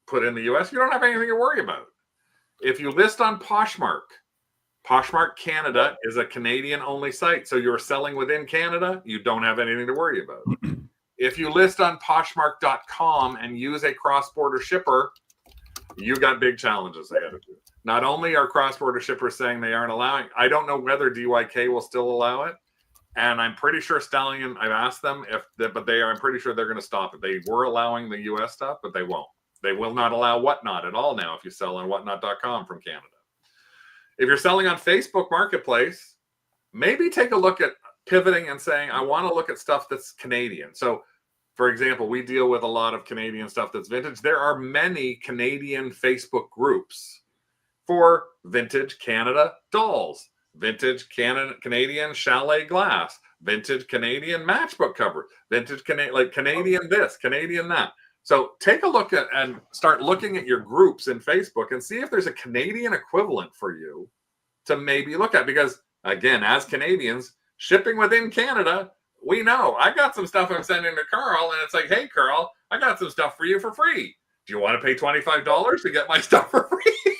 put in the US, you don't have anything to worry about. If you list on Poshmark Canada is a Canadian only site. So you're selling within Canada, you don't have anything to worry about. If you list on Poshmark.com and use a cross-border shipper, you got big challenges ahead of you. Not only are cross-border shippers saying they aren't allowing, I don't know whether DYK will still allow it. And I'm pretty sure Stallion, I've asked them I'm pretty sure they're going to stop it. They were allowing the US stuff, but they won't. They will not allow Whatnot at all now if you sell on whatnot.com from Canada. If you're selling on Facebook Marketplace, maybe take a look at pivoting and saying, I want to look at stuff that's Canadian. So, for example, we deal with a lot of Canadian stuff that's vintage. There are many Canadian Facebook groups for vintage Canada dolls, vintage Canadian chalet glass, vintage Canadian matchbook cover, vintage Canadian this, Canadian that. So take a look at and start looking at your groups in Facebook and see if there's a Canadian equivalent for you to maybe look at. Because again, as Canadians, shipping within Canada, we know I got some stuff I'm sending to Carl, and it's like, hey, Carl, I got some stuff for you for free. Do you want to pay $25 to get my stuff for free?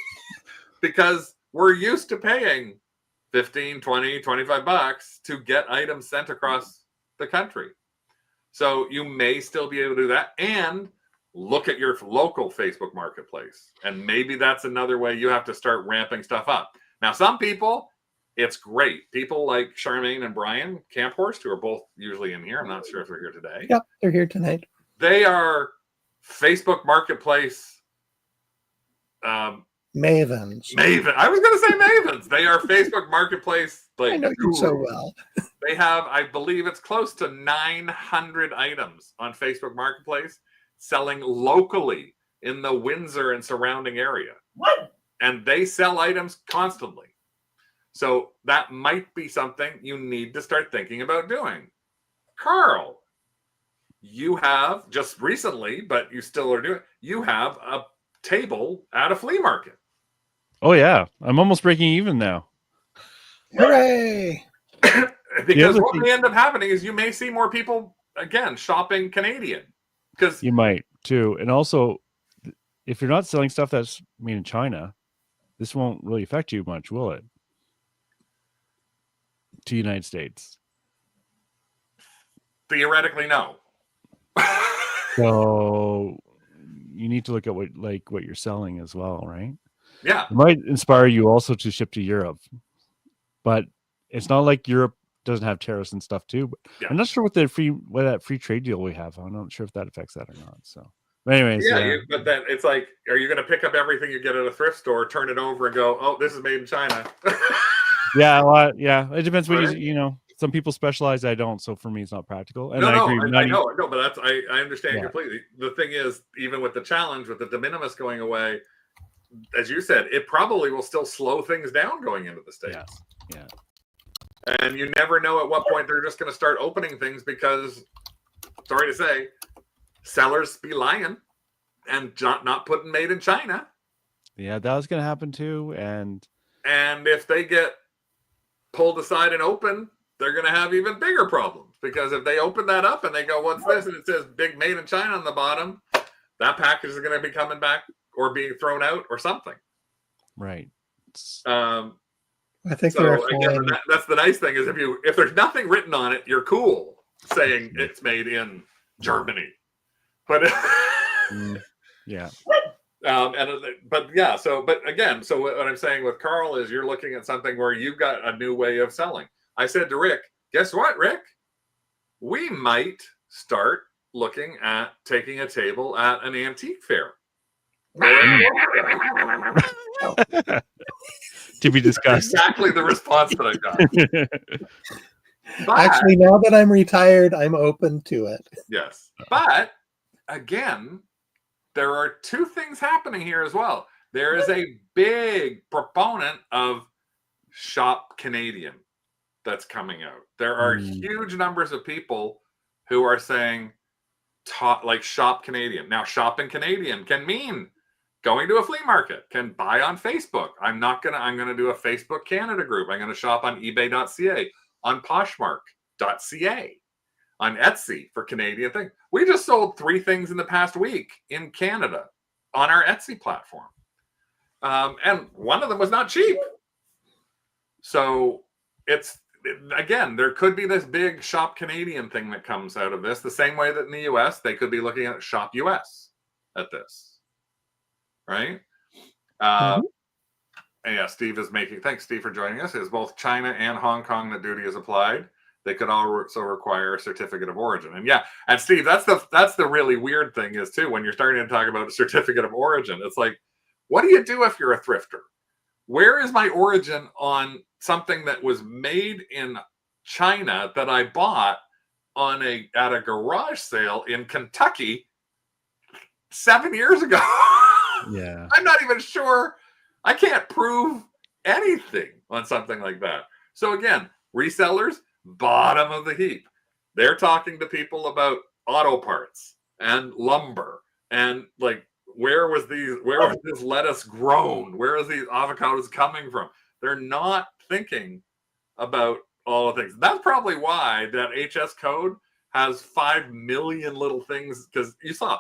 Because we're used to paying 15, 20, 25 bucks to get items sent across the country. So you may still be able to do that and look at your local Facebook Marketplace. And maybe that's another way you have to start ramping stuff up. Now, some people, it's great. People like Charmaine and Brian Camphorst, who are both usually in here. I'm not sure if they're here today. Yep, they're here tonight. They are Facebook Marketplace mavens. I was going to say mavens. They are Facebook Marketplace. I know you so well. They have, I believe it's close to 900 items on Facebook Marketplace selling locally in the Windsor and surrounding area. What? And they sell items constantly. So that might be something you need to start thinking about doing. Carl, you have just recently, but you still are doing, you have a table at a flea market. Oh, yeah. I'm almost breaking even now. Hooray! Because what may end up happening is you may see more people, again, shopping Canadian. Because you might, too. And also, if you're not selling stuff that's made in China, this won't really affect you much, will it? To the United States. Theoretically, no. So you need to look at what you're selling as well, right? Yeah. It might inspire you also to ship to Europe. But it's not like Europe doesn't have tariffs and stuff too. But yeah. I'm not sure what that free trade deal we have. I'm not sure if that affects that or not. So, but anyways, but then it's like, are you going to pick up everything you get at a thrift store, turn it over, and go, "Oh, this is made in China"? Yeah, well, yeah. It depends what you know. Some people specialize. I don't. So for me, it's not practical. And I agree. I know, but that's I understand completely. The thing is, even with the challenge with the de minimis going away, as you said, it probably will still slow things down going into the States. Yeah. And you never know at what point they're just going to start opening things because, sorry to say, sellers be lying and not putting made in China. Yeah, that was going to happen too. And if they get pulled aside and open, they're going to have even bigger problems because if they open that up and they go, "What's this?" and it says "Big Made in China" on the bottom, that package is going to be coming back or being thrown out or something. Right. I think so. Again, that's the nice thing is if there's nothing written on it, you're cool saying it's made in Germany. But yeah. But again, so what I'm saying with Carl is you're looking at something where you've got a new way of selling. I said to Rick, guess what, Rick? We might start looking at taking a table at an antique fair. To be discussed. Exactly the response that I got. Actually, now that I'm retired, I'm open to it. Yes. But again, there are two things happening here as well. There is a big proponent of Shop Canadian that's coming out. There are huge numbers of people who are saying Shop Canadian. Now, shopping Canadian can mean going to a flea market, can buy on Facebook. I'm going to do a Facebook Canada group. I'm going to shop on ebay.ca, on poshmark.ca, on Etsy for Canadian things. We just sold 3 things in the past week in Canada on our Etsy platform. And one of them was not cheap. So it's again, there could be this big Shop Canadian thing that comes out of this, the same way that in the US, they could be looking at Shop US at this, right? And yeah, Steve is making, thanks, Steve, for joining us. Is both China and Hong Kong the duty is applied. They could also require a certificate of origin. And yeah, and Steve, that's the really weird thing is too, when you're starting to talk about a certificate of origin, it's like, what do you do if you're a thrifter? Where is my origin on something that was made in China that I bought at a garage sale in Kentucky 7 years ago? Yeah. I'm not even sure. I can't prove anything on something like that. So again, resellers, bottom of the heap. They're talking to people about auto parts and lumber and like, where was this lettuce grown? Where is these avocados coming from? They're not thinking about all the things. That's probably why that HS code has 5 million little things, because you saw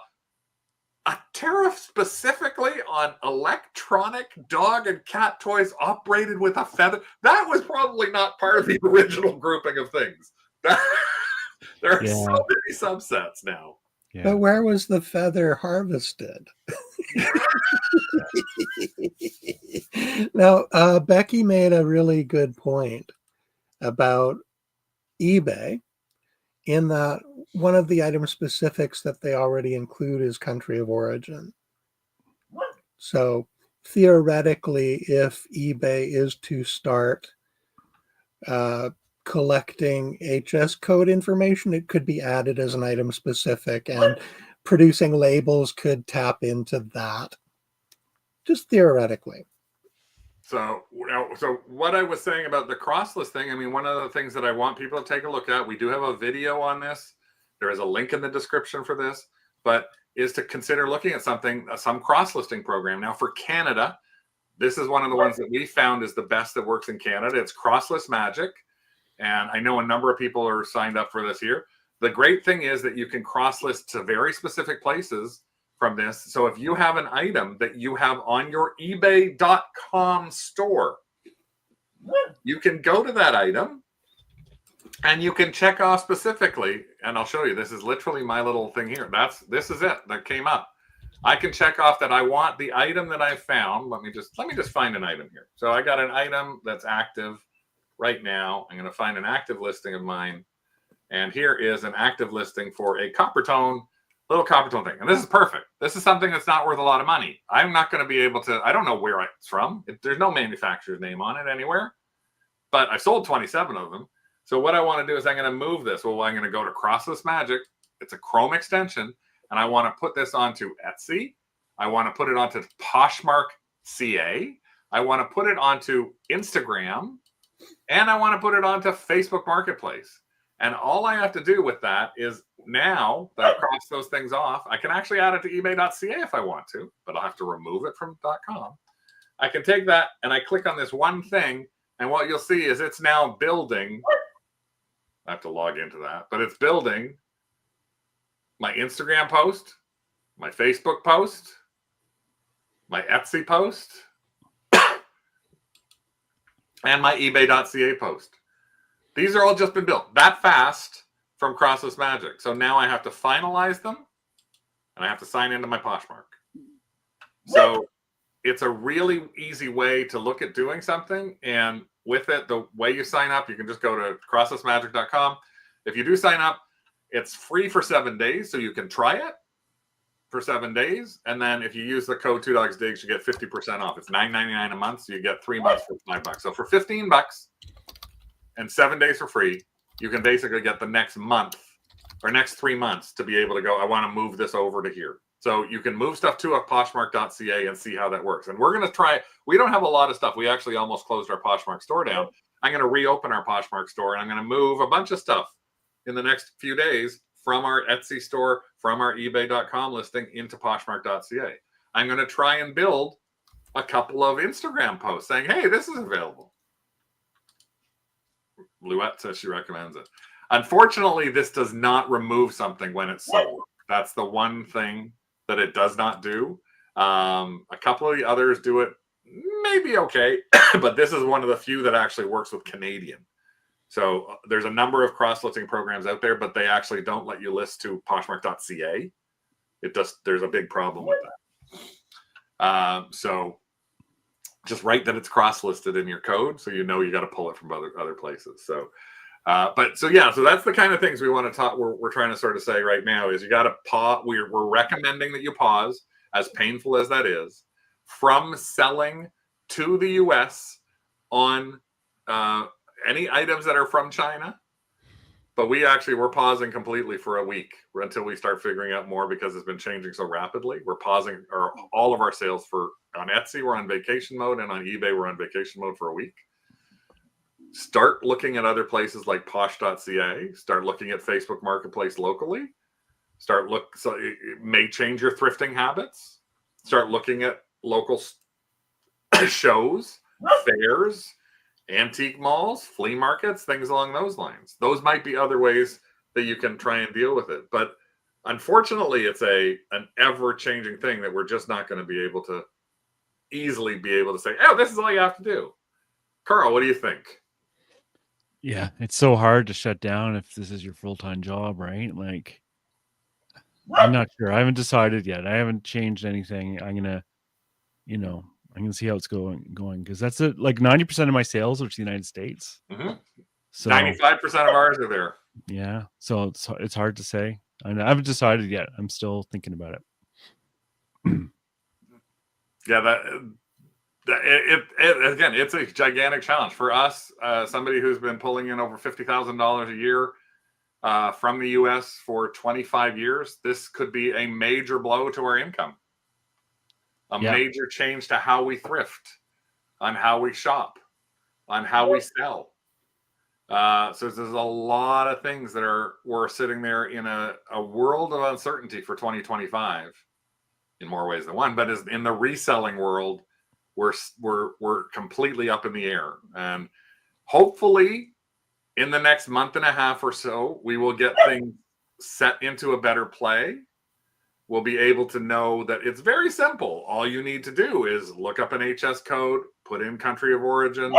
a tariff specifically on electronic dog and cat toys operated with a feather. That was probably not part of the original grouping of things. There are so many subsets now. Yeah. But where was the feather harvested? Now, Becky made a really good point about eBay, in that one of the item specifics that they already include is country of origin. So theoretically, if eBay is to start collecting HS code information, it could be added as an item specific, and producing labels could tap into that, just theoretically. So what I was saying about the crosslist thing, I mean, one of the things that I want people to take a look at, we do have a video on this. There is a link in the description for this, but is to consider looking at some cross-listing program. Now for Canada, this is one of the ones that we found is the best that works in Canada. It's CrossList Magic. And I know a number of people are signed up for this here. The great thing is that you can cross-list to very specific places from this. So if you have an item that you have on your ebay.com store, you can go to that item and you can check off specifically, and I'll show you, this is literally my little thing here. This is it that came up. I can check off that I want the item that I found. Let me just find an item here. So I got an item that's active right now. I'm going to find an active listing of mine. And here is an active listing for a little copper tone thing. And this is perfect. This is something that's not worth a lot of money. I'm not going to be able to, I don't know where it's from. There's no manufacturer's name on it anywhere, but I sold 27 of them. So what I want to do is I'm going to move this. Well, I'm going to go to CrossList Magic. It's a Chrome extension. And I want to put this onto Etsy. I want to put it onto Poshmark CA. I want to put it onto Instagram. And I want to put it onto Facebook Marketplace. And all I have to do with that is, now that I cross those things off, I can actually add it to ebay.ca if I want to, but I'll have to remove it from .com. I can take that and I click on this one thing, and what you'll see is it's now building. I have to log into that, but it's building my Instagram post, my Facebook post, my Etsy post, and my ebay.ca post. These are all just been built that fast from CrossList Magic. So now I have to finalize them, and I have to sign into my Poshmark. So it's a really easy way to look at doing something. And with it, the way you sign up, you can just go to crosslistmagic.com. If you do sign up, it's free for 7 days, so you can try it for 7 days. And then if you use the code 2dogsdigs, you get 50% off. It's $9.99 a month, so you get 3 months for $5. So for $15 and 7 days for free, you can basically get the next month or next 3 months to be able to go, I want to move this over to here. So you can move stuff to a Poshmark.ca and see how that works. And we're going to try, we don't have a lot of stuff. We actually almost closed our Poshmark store down. I'm going to reopen our Poshmark store, and I'm going to move a bunch of stuff in the next few days from our Etsy store, from our ebay.com listing into Poshmark.ca. I'm going to try and build a couple of Instagram posts saying, hey, this is available. Bluette says she recommends it. Unfortunately, this does not remove something when it's sold. That's the one thing that it does not do. A couple of the others do it maybe okay, but this is one of the few that actually works with Canadian. So there's a number of cross-listing programs out there, but they actually don't let you list to Poshmark.ca. There's a big problem with that. So just write that it's cross-listed in your code, so you know you got to pull it from other places. So, so that's the kind of things we want to talk. We're trying to sort of say right now is you got to pause. We're recommending that you pause, as painful as that is, from selling to the U.S. on any items that are from China. But we're pausing completely for a week until we start figuring out more, because it's been changing so rapidly. We're pausing all of our sales on Etsy. We're on vacation mode, and on eBay we're on vacation mode for a week. Start looking at other places like Posh.ca. Start looking at Facebook Marketplace locally. So it may change your thrifting habits. Start looking at local shows, fairs, antique malls, flea markets, things along those lines. Those might be other ways that you can try and deal with it. But unfortunately, it's an ever-changing thing that we're just not going to be able to easily say, oh, this is all you have to do. Carl, what do you think? Yeah, it's so hard to shut down if this is your full-time job, right? Like, I'm not sure. I haven't decided yet. I haven't changed anything. I'm gonna see how it's going because that's it. Like 90% of my sales are to the United States. Mm-hmm. So 95% of ours are there. Yeah, so it's hard to say. I haven't decided yet. I'm still thinking about it. Yeah, again, it's a gigantic challenge for us. Somebody who's been pulling in over $50,000 a year from the U.S. for 25 years, this could be a major blow to our income. Major change to how we thrift, on how we shop, on how we sell. So there's a lot of things that we're sitting there in a world of uncertainty for 2025 in more ways than one. But in the reselling world, we're completely up in the air. And hopefully in the next month and a half or so, we will get things set into a better play. We'll be able to know that it's very simple. All you need to do is look up an HS code, put in country of origin,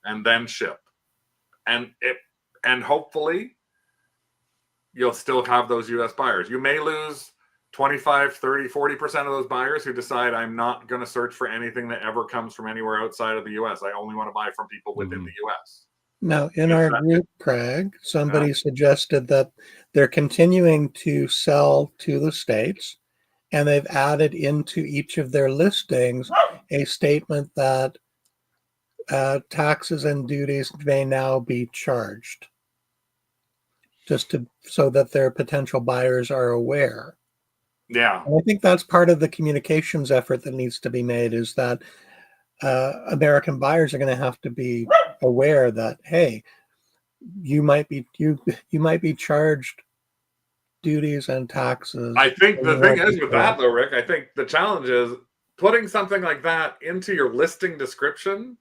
and then ship. And hopefully you'll still have those US buyers. You may lose 25, 30, 40% of those buyers who decide, I'm not going to search for anything that ever comes from anywhere outside of the US. I only want to buy from people within the US. Now, in our group, Craig, somebody suggested that they're continuing to sell to the States, and they've added into each of their listings a statement that taxes and duties may now be charged, so that their potential buyers are aware. Yeah. And I think that's part of the communications effort that needs to be made, is that American buyers are going to have to be aware that, hey, you might be charged duties and taxes. I think the thing is with that, though, Rick, I think the challenge is putting something like that into your listing description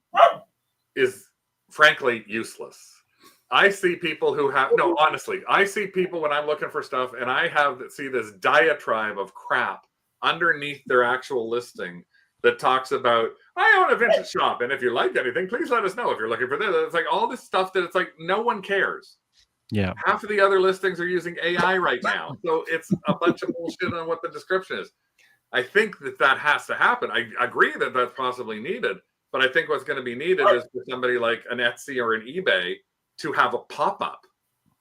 is frankly useless. I see people I see people when I'm looking for stuff, and I see this diatribe of crap underneath their actual listing that talks about, I own a vintage shop, and if you like anything, please let us know if you're looking for this. It's like all this stuff that it's like no one cares. Yeah. Half of the other listings are using AI right now. So it's a bunch of bullshit on what the description is. I think that has to happen. I agree that that's possibly needed, but I think what's going to be needed is for somebody like an Etsy or an eBay to have a pop-up.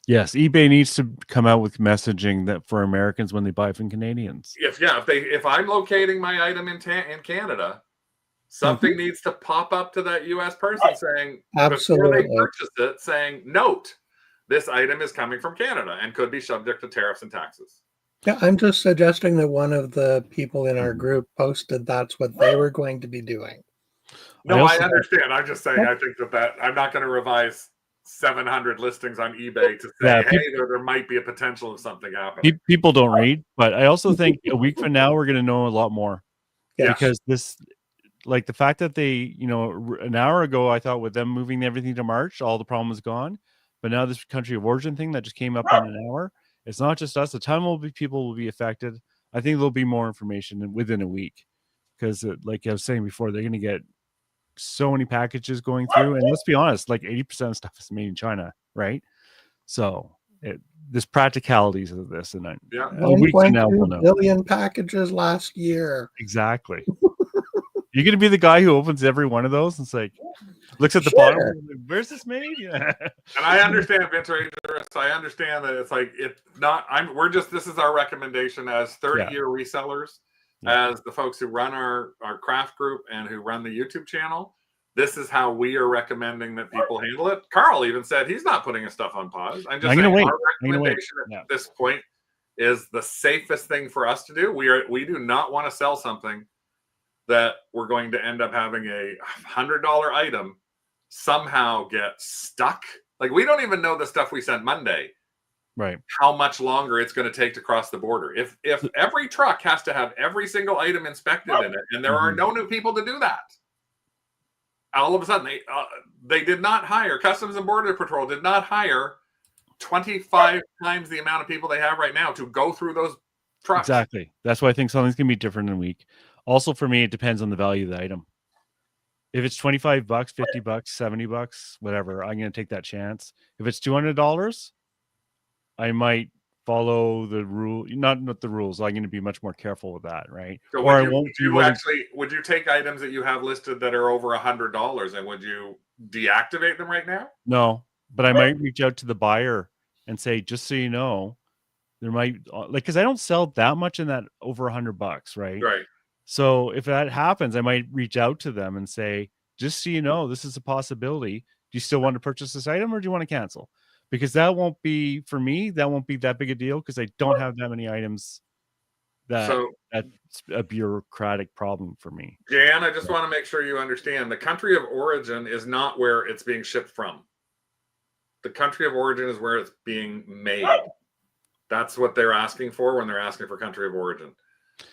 Yes, eBay needs to come out with messaging that for Americans when they buy from Canadians. If I'm locating my item in Canada, something needs to pop up to that US person saying, before they purchase it, saying, note, this item is coming from Canada and could be subject to tariffs and taxes. Yeah, I'm just suggesting that one of the people in our group posted that's what they were going to be doing. No, I understand. I'm just saying, I think that I'm not going to revise 700 listings on eBay to say, hey, there might be a potential of something happening. People don't read, but I also think a week from now, we're going to know a lot more. Yes. Because this, like the fact that they, an hour ago, I thought with them moving everything to March, all the problem was gone. But now this country of origin thing that just came up in an hour, it's not just us. A ton of people will be affected. I think there'll be more information within a week. Because like I was saying before, they're going to get so many packages going through. And let's be honest, like 80% of stuff is made in China. right? So there's practicalities of this, and Yeah. a week from now we'll 1.2 know. billion packages last year. Exactly. You're gonna be the guy who opens every one of those and it's like looks at the Sure. bottom. Where's this made? Yeah. And I understand, Vince Rager. I understand that it's like it's not. This is our recommendation as 30-year resellers, as the folks who run our craft group and who run the YouTube channel. This is how we are recommending that people handle it. Carl even said he's not putting his stuff on pause. I'm just saying our recommendation at this point is the safest thing for us to do. We do not want to sell something that we're going to end up having a $100 item somehow get stuck. Like, we don't even know the stuff we sent Monday, right? How much longer it's going to take to cross the border. If every truck has to have every single item inspected in it, and there are no new people to do that, all of a sudden they did not hire, Customs and Border Patrol did not hire 25 times the amount of people they have right now to go through those trucks. Exactly. That's why I think something's gonna be different in a week. Also, for me, it depends on the value of the item. If it's $25, $50, $70, whatever, I'm gonna take that chance. If it's $200, I might follow the rule, not the rules. I'm gonna be much more careful with that, right? So or I won't be willing. Would you take items that you have listed that are over $100 and would you deactivate them right now? No, but I might reach out to the buyer and say, just so you know, there might because I don't sell that much in that over $100, right? Right. So if that happens, I might reach out to them and say, just so you know, this is a possibility. Do you still want to purchase this item or do you want to cancel? Because that won't be, for me, that won't be that big a deal because I don't have that many items that's a bureaucratic problem for me. Jan, I just want to make sure you understand the country of origin is not where it's being shipped from. The country of origin is where it's being made. That's what they're asking for when they're asking for country of origin.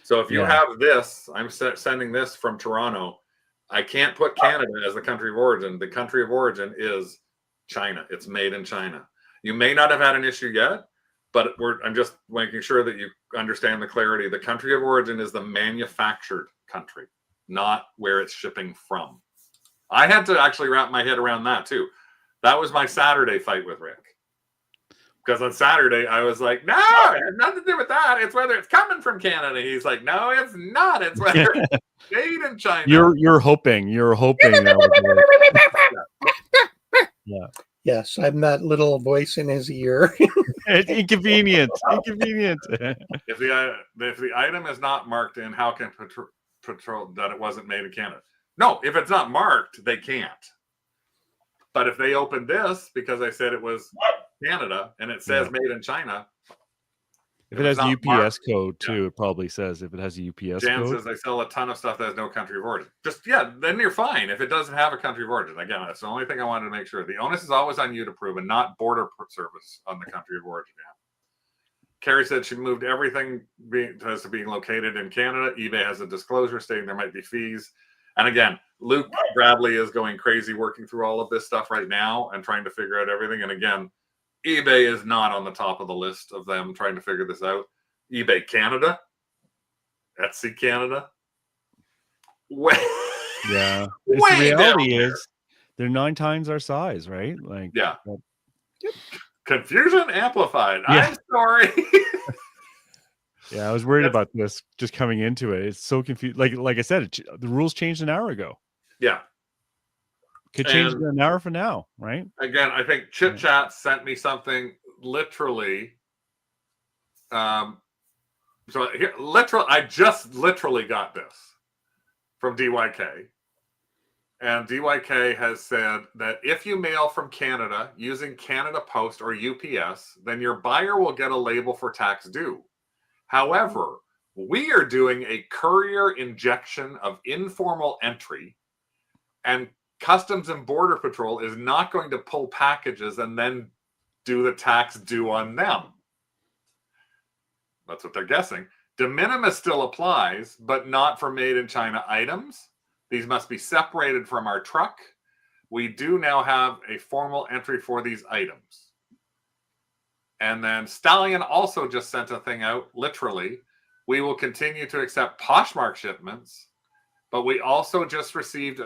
So if you have this, I'm sending this from Toronto, I can't put Canada as the country of origin. The country of origin is China. It's made in China. You may not have had an issue yet, but I'm just making sure that you understand the clarity. The country of origin is the manufactured country, not where it's shipping from. I had to actually wrap my head around that too. That was my Saturday fight with Rick. Because on Saturday, I was like, no, it has nothing to do with that. It's whether it's coming from Canada. He's like, no, it's not. It's whether it's made in China. You're hoping. That yeah. Yes, I'm that little voice in his ear. Inconvenient. If the item is not marked in, how can patrol that it wasn't made in Canada? No, if it's not marked, they can't. But if they open this because I said it was Canada and it says made in China, if it has a UPS code too, it probably says if it has a UPS Jan code. says they sell a ton of stuff that has no country of origin. Then you're fine if it doesn't have a country of origin. Again, that's the only thing I wanted to make sure. The onus is always on you to prove, and not Border Service on the country of origin. Carrie said she moved everything as to being located in Canada. eBay has a disclosure stating there might be fees. And again, Luke Bradley is going crazy working through all of this stuff right now and trying to figure out everything. And again, eBay is not on the top of the list of them trying to figure this out. eBay Canada, Etsy Canada. The reality is they're 9 times our size, right? Like, confusion amplified. I'm sorry. I was worried about this just coming into it. It's so confused. Like I said, the rules changed an hour ago. Yeah. Could change in an hour from now, right? Again, I think Chit Chat sent me something literally. I just literally got this from DYK. And DYK has said that if you mail from Canada using Canada Post or UPS, then your buyer will get a label for tax due. However, we are doing a courier injection of informal entry, and Customs and Border Patrol is not going to pull packages and then do the tax due on them. That's what they're guessing. De minimis still applies, but not for made in China items. These must be separated from our truck. We do now have a formal entry for these items. And then Stallion also just sent a thing out, literally. We will continue to accept Poshmark shipments, but we also just received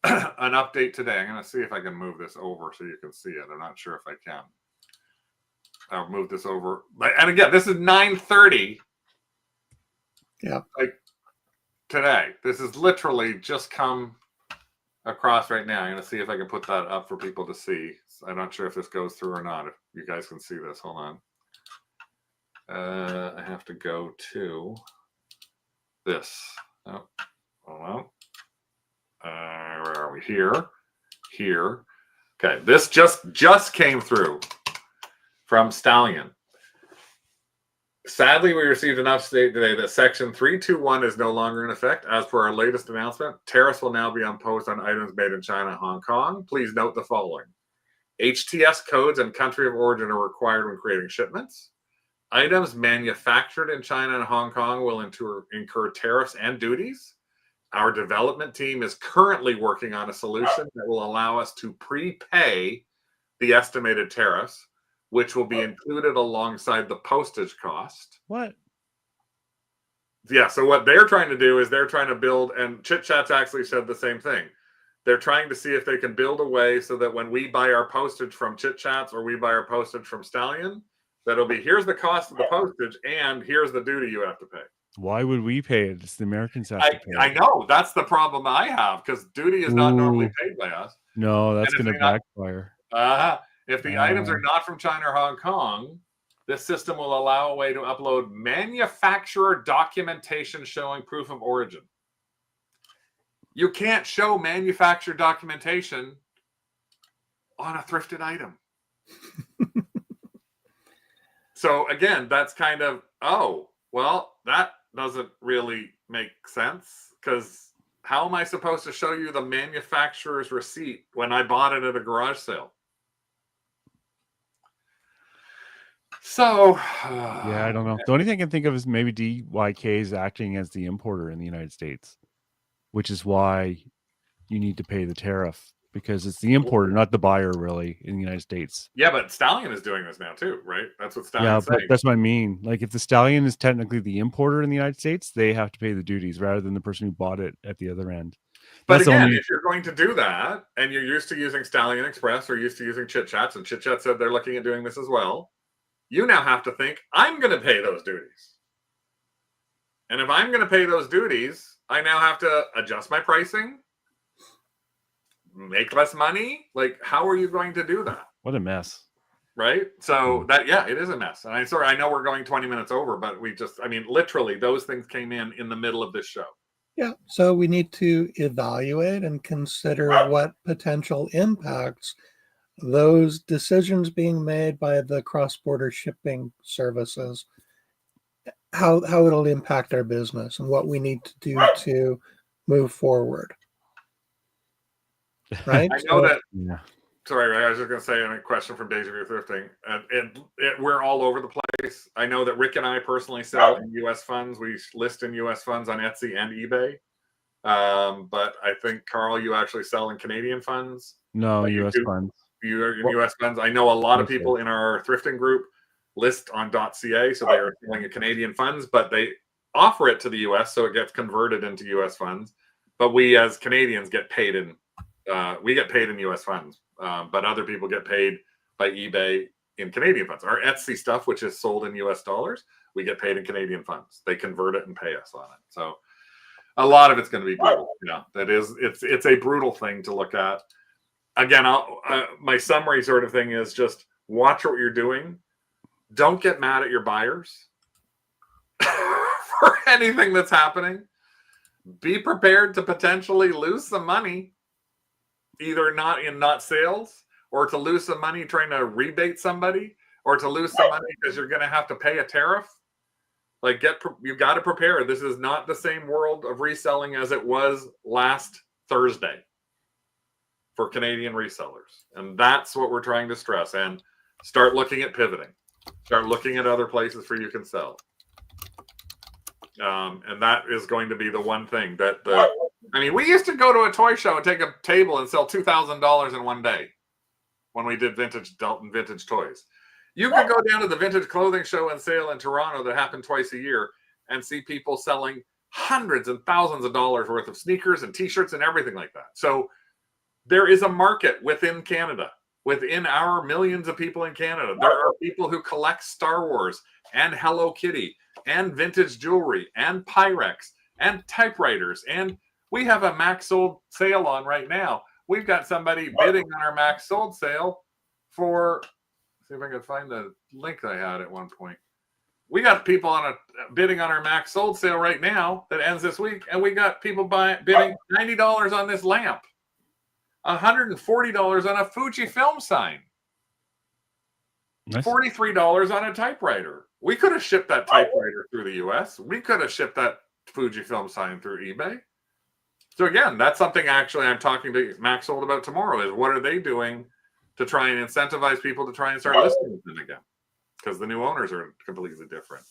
an update today. I'm going to see if I can move this over so you can see it. I'm not sure if I can. I'll move this over. And again, this is 9:30. Yeah. Like today. This is literally just come across right now. I'm going to see if I can put that up for people to see. I'm not sure if this goes through or not. If you guys can see this, hold on. I have to go to this. Oh, hold on. Where are we? Here. Okay, this just came through from Stallion. Sadly, we received an update today that Section 321 is no longer in effect. As per our latest announcement, tariffs will now be imposed on items made in China and Hong Kong. Please note the following. HTS codes and country of origin are required when creating shipments. Items manufactured in China and Hong Kong will incur tariffs and duties. Our development team is currently working on a solution that will allow us to prepay the estimated tariffs, which will be included alongside the postage cost. What? Yeah, so what they're trying to do is they're trying to build, and Chit Chat's actually said the same thing. They're trying to see if they can build a way so that when we buy our postage from Chit Chats or we buy our postage from Stallion, that'll be, here's the cost of the postage and here's the duty you have to pay. Why would we pay it? It's the Americans have to pay it. I know. That's the problem I have, because duty is not normally paid by us. No, that's going to backfire. If the items are not from China or Hong Kong, this system will allow a way to upload manufacturer documentation showing proof of origin. You can't show manufacturer documentation on a thrifted item. So again, that's kind of, oh, well, that doesn't really make sense, because how am I supposed to show you the manufacturer's receipt when I bought it at a garage sale? So, yeah, I don't know. The only thing I can think of is maybe DYK is acting as the importer in the United States, which is why you need to pay the tariff, because it's the importer, not the buyer, really, in the United States. Yeah, but Stallion is doing this now too, right? That's what Stallion's saying. But that's what I mean. Like, if the Stallion is technically the importer in the United States, they have to pay the duties rather than the person who bought it at the other end. But again, if you're going to do that, and you're used to using Stallion Express or used to using Chit Chats, and Chit Chat said they're looking at doing this as well, you now have to think, I'm going to pay those duties. And if I'm going to pay those duties, I now have to adjust my pricing, make less money. Like, how are you going to do that? What a mess. Right? So that, yeah, it is a mess. And I know we're going 20 minutes over, but literally those things came in the middle of this show. Yeah. So we need to evaluate and consider what potential impacts those decisions being made by the cross-border shipping services, how it'll impact our business and what we need to do to move forward. Right? I know that. Yeah. Sorry, Ray, I was just going to say a question from Days of Your Thrifting. We're all over the place. I know that Rick and I personally sell in U.S. funds. We list in U.S. funds on Etsy and eBay. But I think, Carl, you actually sell in Canadian funds. No, U.S. funds. You're in U.S. funds. I know a lot of people in our thrifting group list on .ca, so they are selling in Canadian funds, but they offer it to the U.S., so it gets converted into U.S. funds. But we, as Canadians, get paid in U.S. funds, but other people get paid by eBay in Canadian funds. Our Etsy stuff, which is sold in U.S. dollars, we get paid in Canadian funds. They convert it and pay us on it. So a lot of it's going to be brutal. Yeah, it's a brutal thing to look at. Again, my summary sort of thing is just watch what you're doing. Don't get mad at your buyers for anything that's happening. Be prepared to potentially lose some money, either not sales, or to lose some money trying to rebate somebody, or to lose some money because you're going to have to pay a tariff. Like, you got to prepare. This is not the same world of reselling as it was last Thursday for Canadian resellers. And that's what we're trying to stress. And start looking at pivoting. Start looking at other places where you can sell. And that is going to be the one thing that we used to go to a toy show and take a table and sell $2,000 in one day when we did Dalton vintage toys. You could go down to the vintage clothing show and sale in Toronto that happened twice a year and see people selling hundreds and thousands of dollars worth of sneakers and t-shirts and everything like that. So there is a market within Canada, within our millions of people in Canada. There are people who collect Star Wars and Hello Kitty and vintage jewelry and Pyrex and typewriters. And we have a max sold sale on right now. We've got somebody bidding on our max sold sale for, see if I can find the link I had at one point. We got people on bidding on our max sold sale right now that ends this week. And we got people bidding $90 on this lamp. $140 on a Fujifilm sign. Nice. $43 on a typewriter. We could have shipped that typewriter through the US. We could have shipped that Fujifilm sign through eBay. So again, that's something actually I'm talking to Max Sold about tomorrow, is what are they doing to try and incentivize people to try and start listing with them again? Because the new owners are completely different.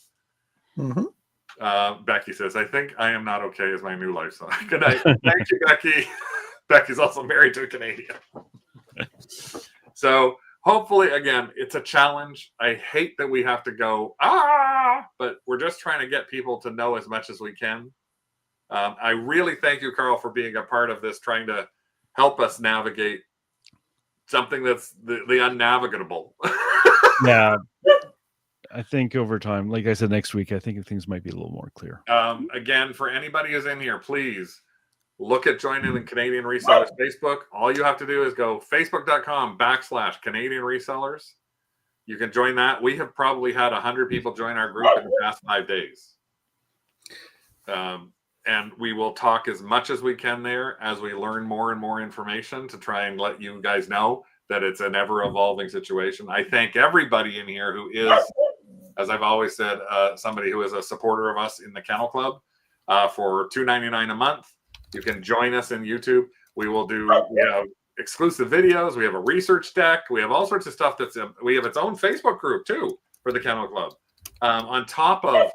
Mm-hmm. Becky says, I think I am not okay is my new lifestyle. Good night. Thank you, Becky. Becky's also married to a Canadian. So hopefully, again, it's a challenge. I hate that we have to go, but we're just trying to get people to know as much as we can. I really thank you, Carl, for being a part of this, trying to help us navigate something that's the unnavigable. Yeah. I think over time, like I said, next week, I think things might be a little more clear. Again, for anybody who's in here, please look at joining the Canadian Resellers Facebook. All you have to do is go facebook.com/Canadian Resellers. You can join that. We have probably had 100 people join our group in the past 5 days. And we will talk as much as we can there as we learn more and more information to try and let you guys know that it's an ever-evolving situation. I thank everybody in here who is, as I've always said, somebody who is a supporter of us in the Kennel Club for $2.99 a month. You can join us in YouTube. We have exclusive videos. We have a research deck. We have all sorts of stuff we have its own Facebook group too for the Kennel Club. On top of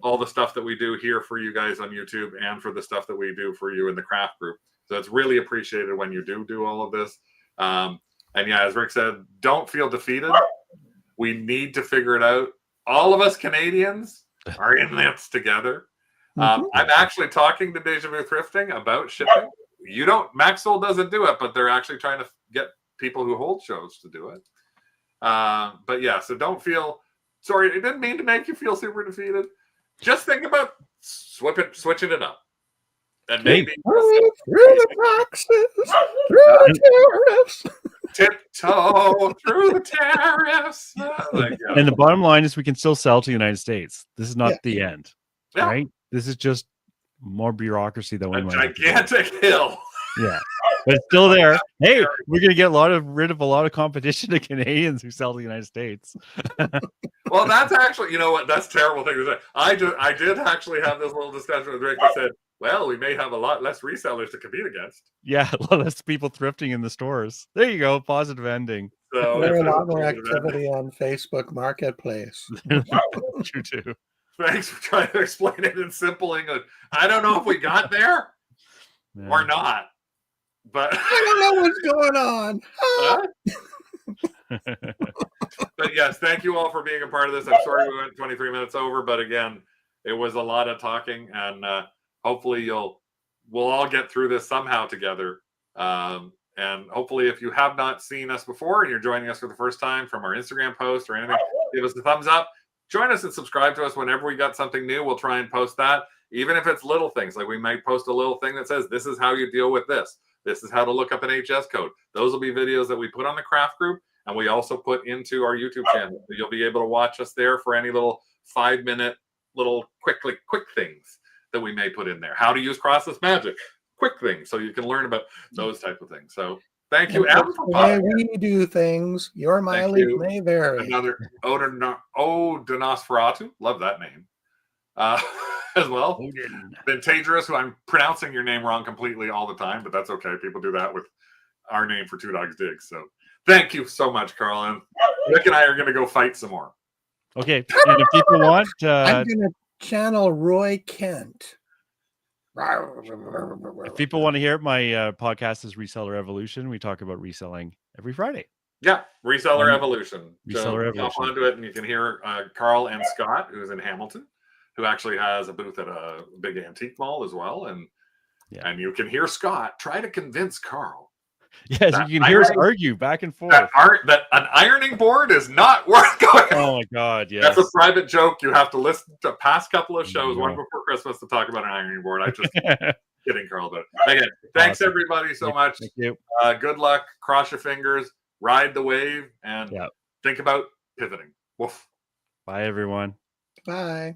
all the stuff that we do here for you guys on YouTube and for the stuff that we do for you in the craft group. So it's really appreciated when you do all of this. And yeah, as Rick said, don't feel defeated. We need to figure it out. All of us Canadians are in this together. I'm actually talking to Deja Vu Thrifting about shipping. Maxwell doesn't do it, but they're actually trying to get people who hold shows to do it. But yeah, so don't feel sorry. It didn't mean to make you feel super defeated. Just think about switching it up. And maybe through the taxes, through the tariffs. Tiptoe through the tariffs. And the bottom line is we can still sell to the United States. This is not the end. Yeah. Right? This is just more bureaucracy that we might gigantic hill. Yeah. But it's still there. Hey, we're gonna get rid of a lot of competition to Canadians who sell to the United States. Well, that's actually, you know what? That's a terrible thing to say. I did actually have this little discussion with Rick that said, well, we may have a lot less resellers to compete against. Yeah, a lot less people thrifting in the stores. There you go. Positive ending. So there's a lot more activity on Facebook Marketplace. True too. Thanks for trying to explain it in simple English. I don't know if we got there or not, but I don't know what's going on. But yes, thank you all for being a part of this. I'm sorry we went 23 minutes over, but again, it was a lot of talking, and hopefully we'll all get through this somehow together. And hopefully, if you have not seen us before and you're joining us for the first time from our Instagram post or anything, give us a thumbs up. Join us and subscribe to us whenever we got something new. We'll try and post that, even if it's little things. Like we might post a little thing that says, this is how you deal with this. This is how to look up an HS code. Those will be videos that we put on the craft group, and we also put into our YouTube channel. You'll be able to watch us there for any little 5-minute little quick things that we may put in there. How to use crossless magic, quick things, so you can learn about those type of things. So thank you, Adam. The way we do things, your mileage may vary. Another Nosferatu, love that name. As well. Vintagerous, who I'm pronouncing your name wrong completely all the time, but that's okay. People do that with our name for Two Dogs Digs. So thank you so much, Carl. And Rick and I are going to go fight some more. Okay. And if people want, I'm going to channel Roy Kent. If people want to hear it, my podcast is Reseller Evolution. We talk about reselling every Friday. Yeah, Reseller Evolution. Reseller Evolution. Hop onto it, and you can hear Carl and Scott, who's in Hamilton, who actually has a booth at a big antique mall as well. And you can hear Scott try to convince Carl Yes, That you can hear us ironing- argue back and forth. that an ironing board is not worth going. Oh my God, yes. That's a private joke. You have to listen to past couple of shows, Yeah. one before Christmas, to talk about an ironing board. I just kidding, Carl. About it. Again, thanks Awesome. everybody so much. Thank you. Good luck. Cross your fingers. Ride the wave, and Yeah. think about pivoting. Woof. Bye, everyone. Bye.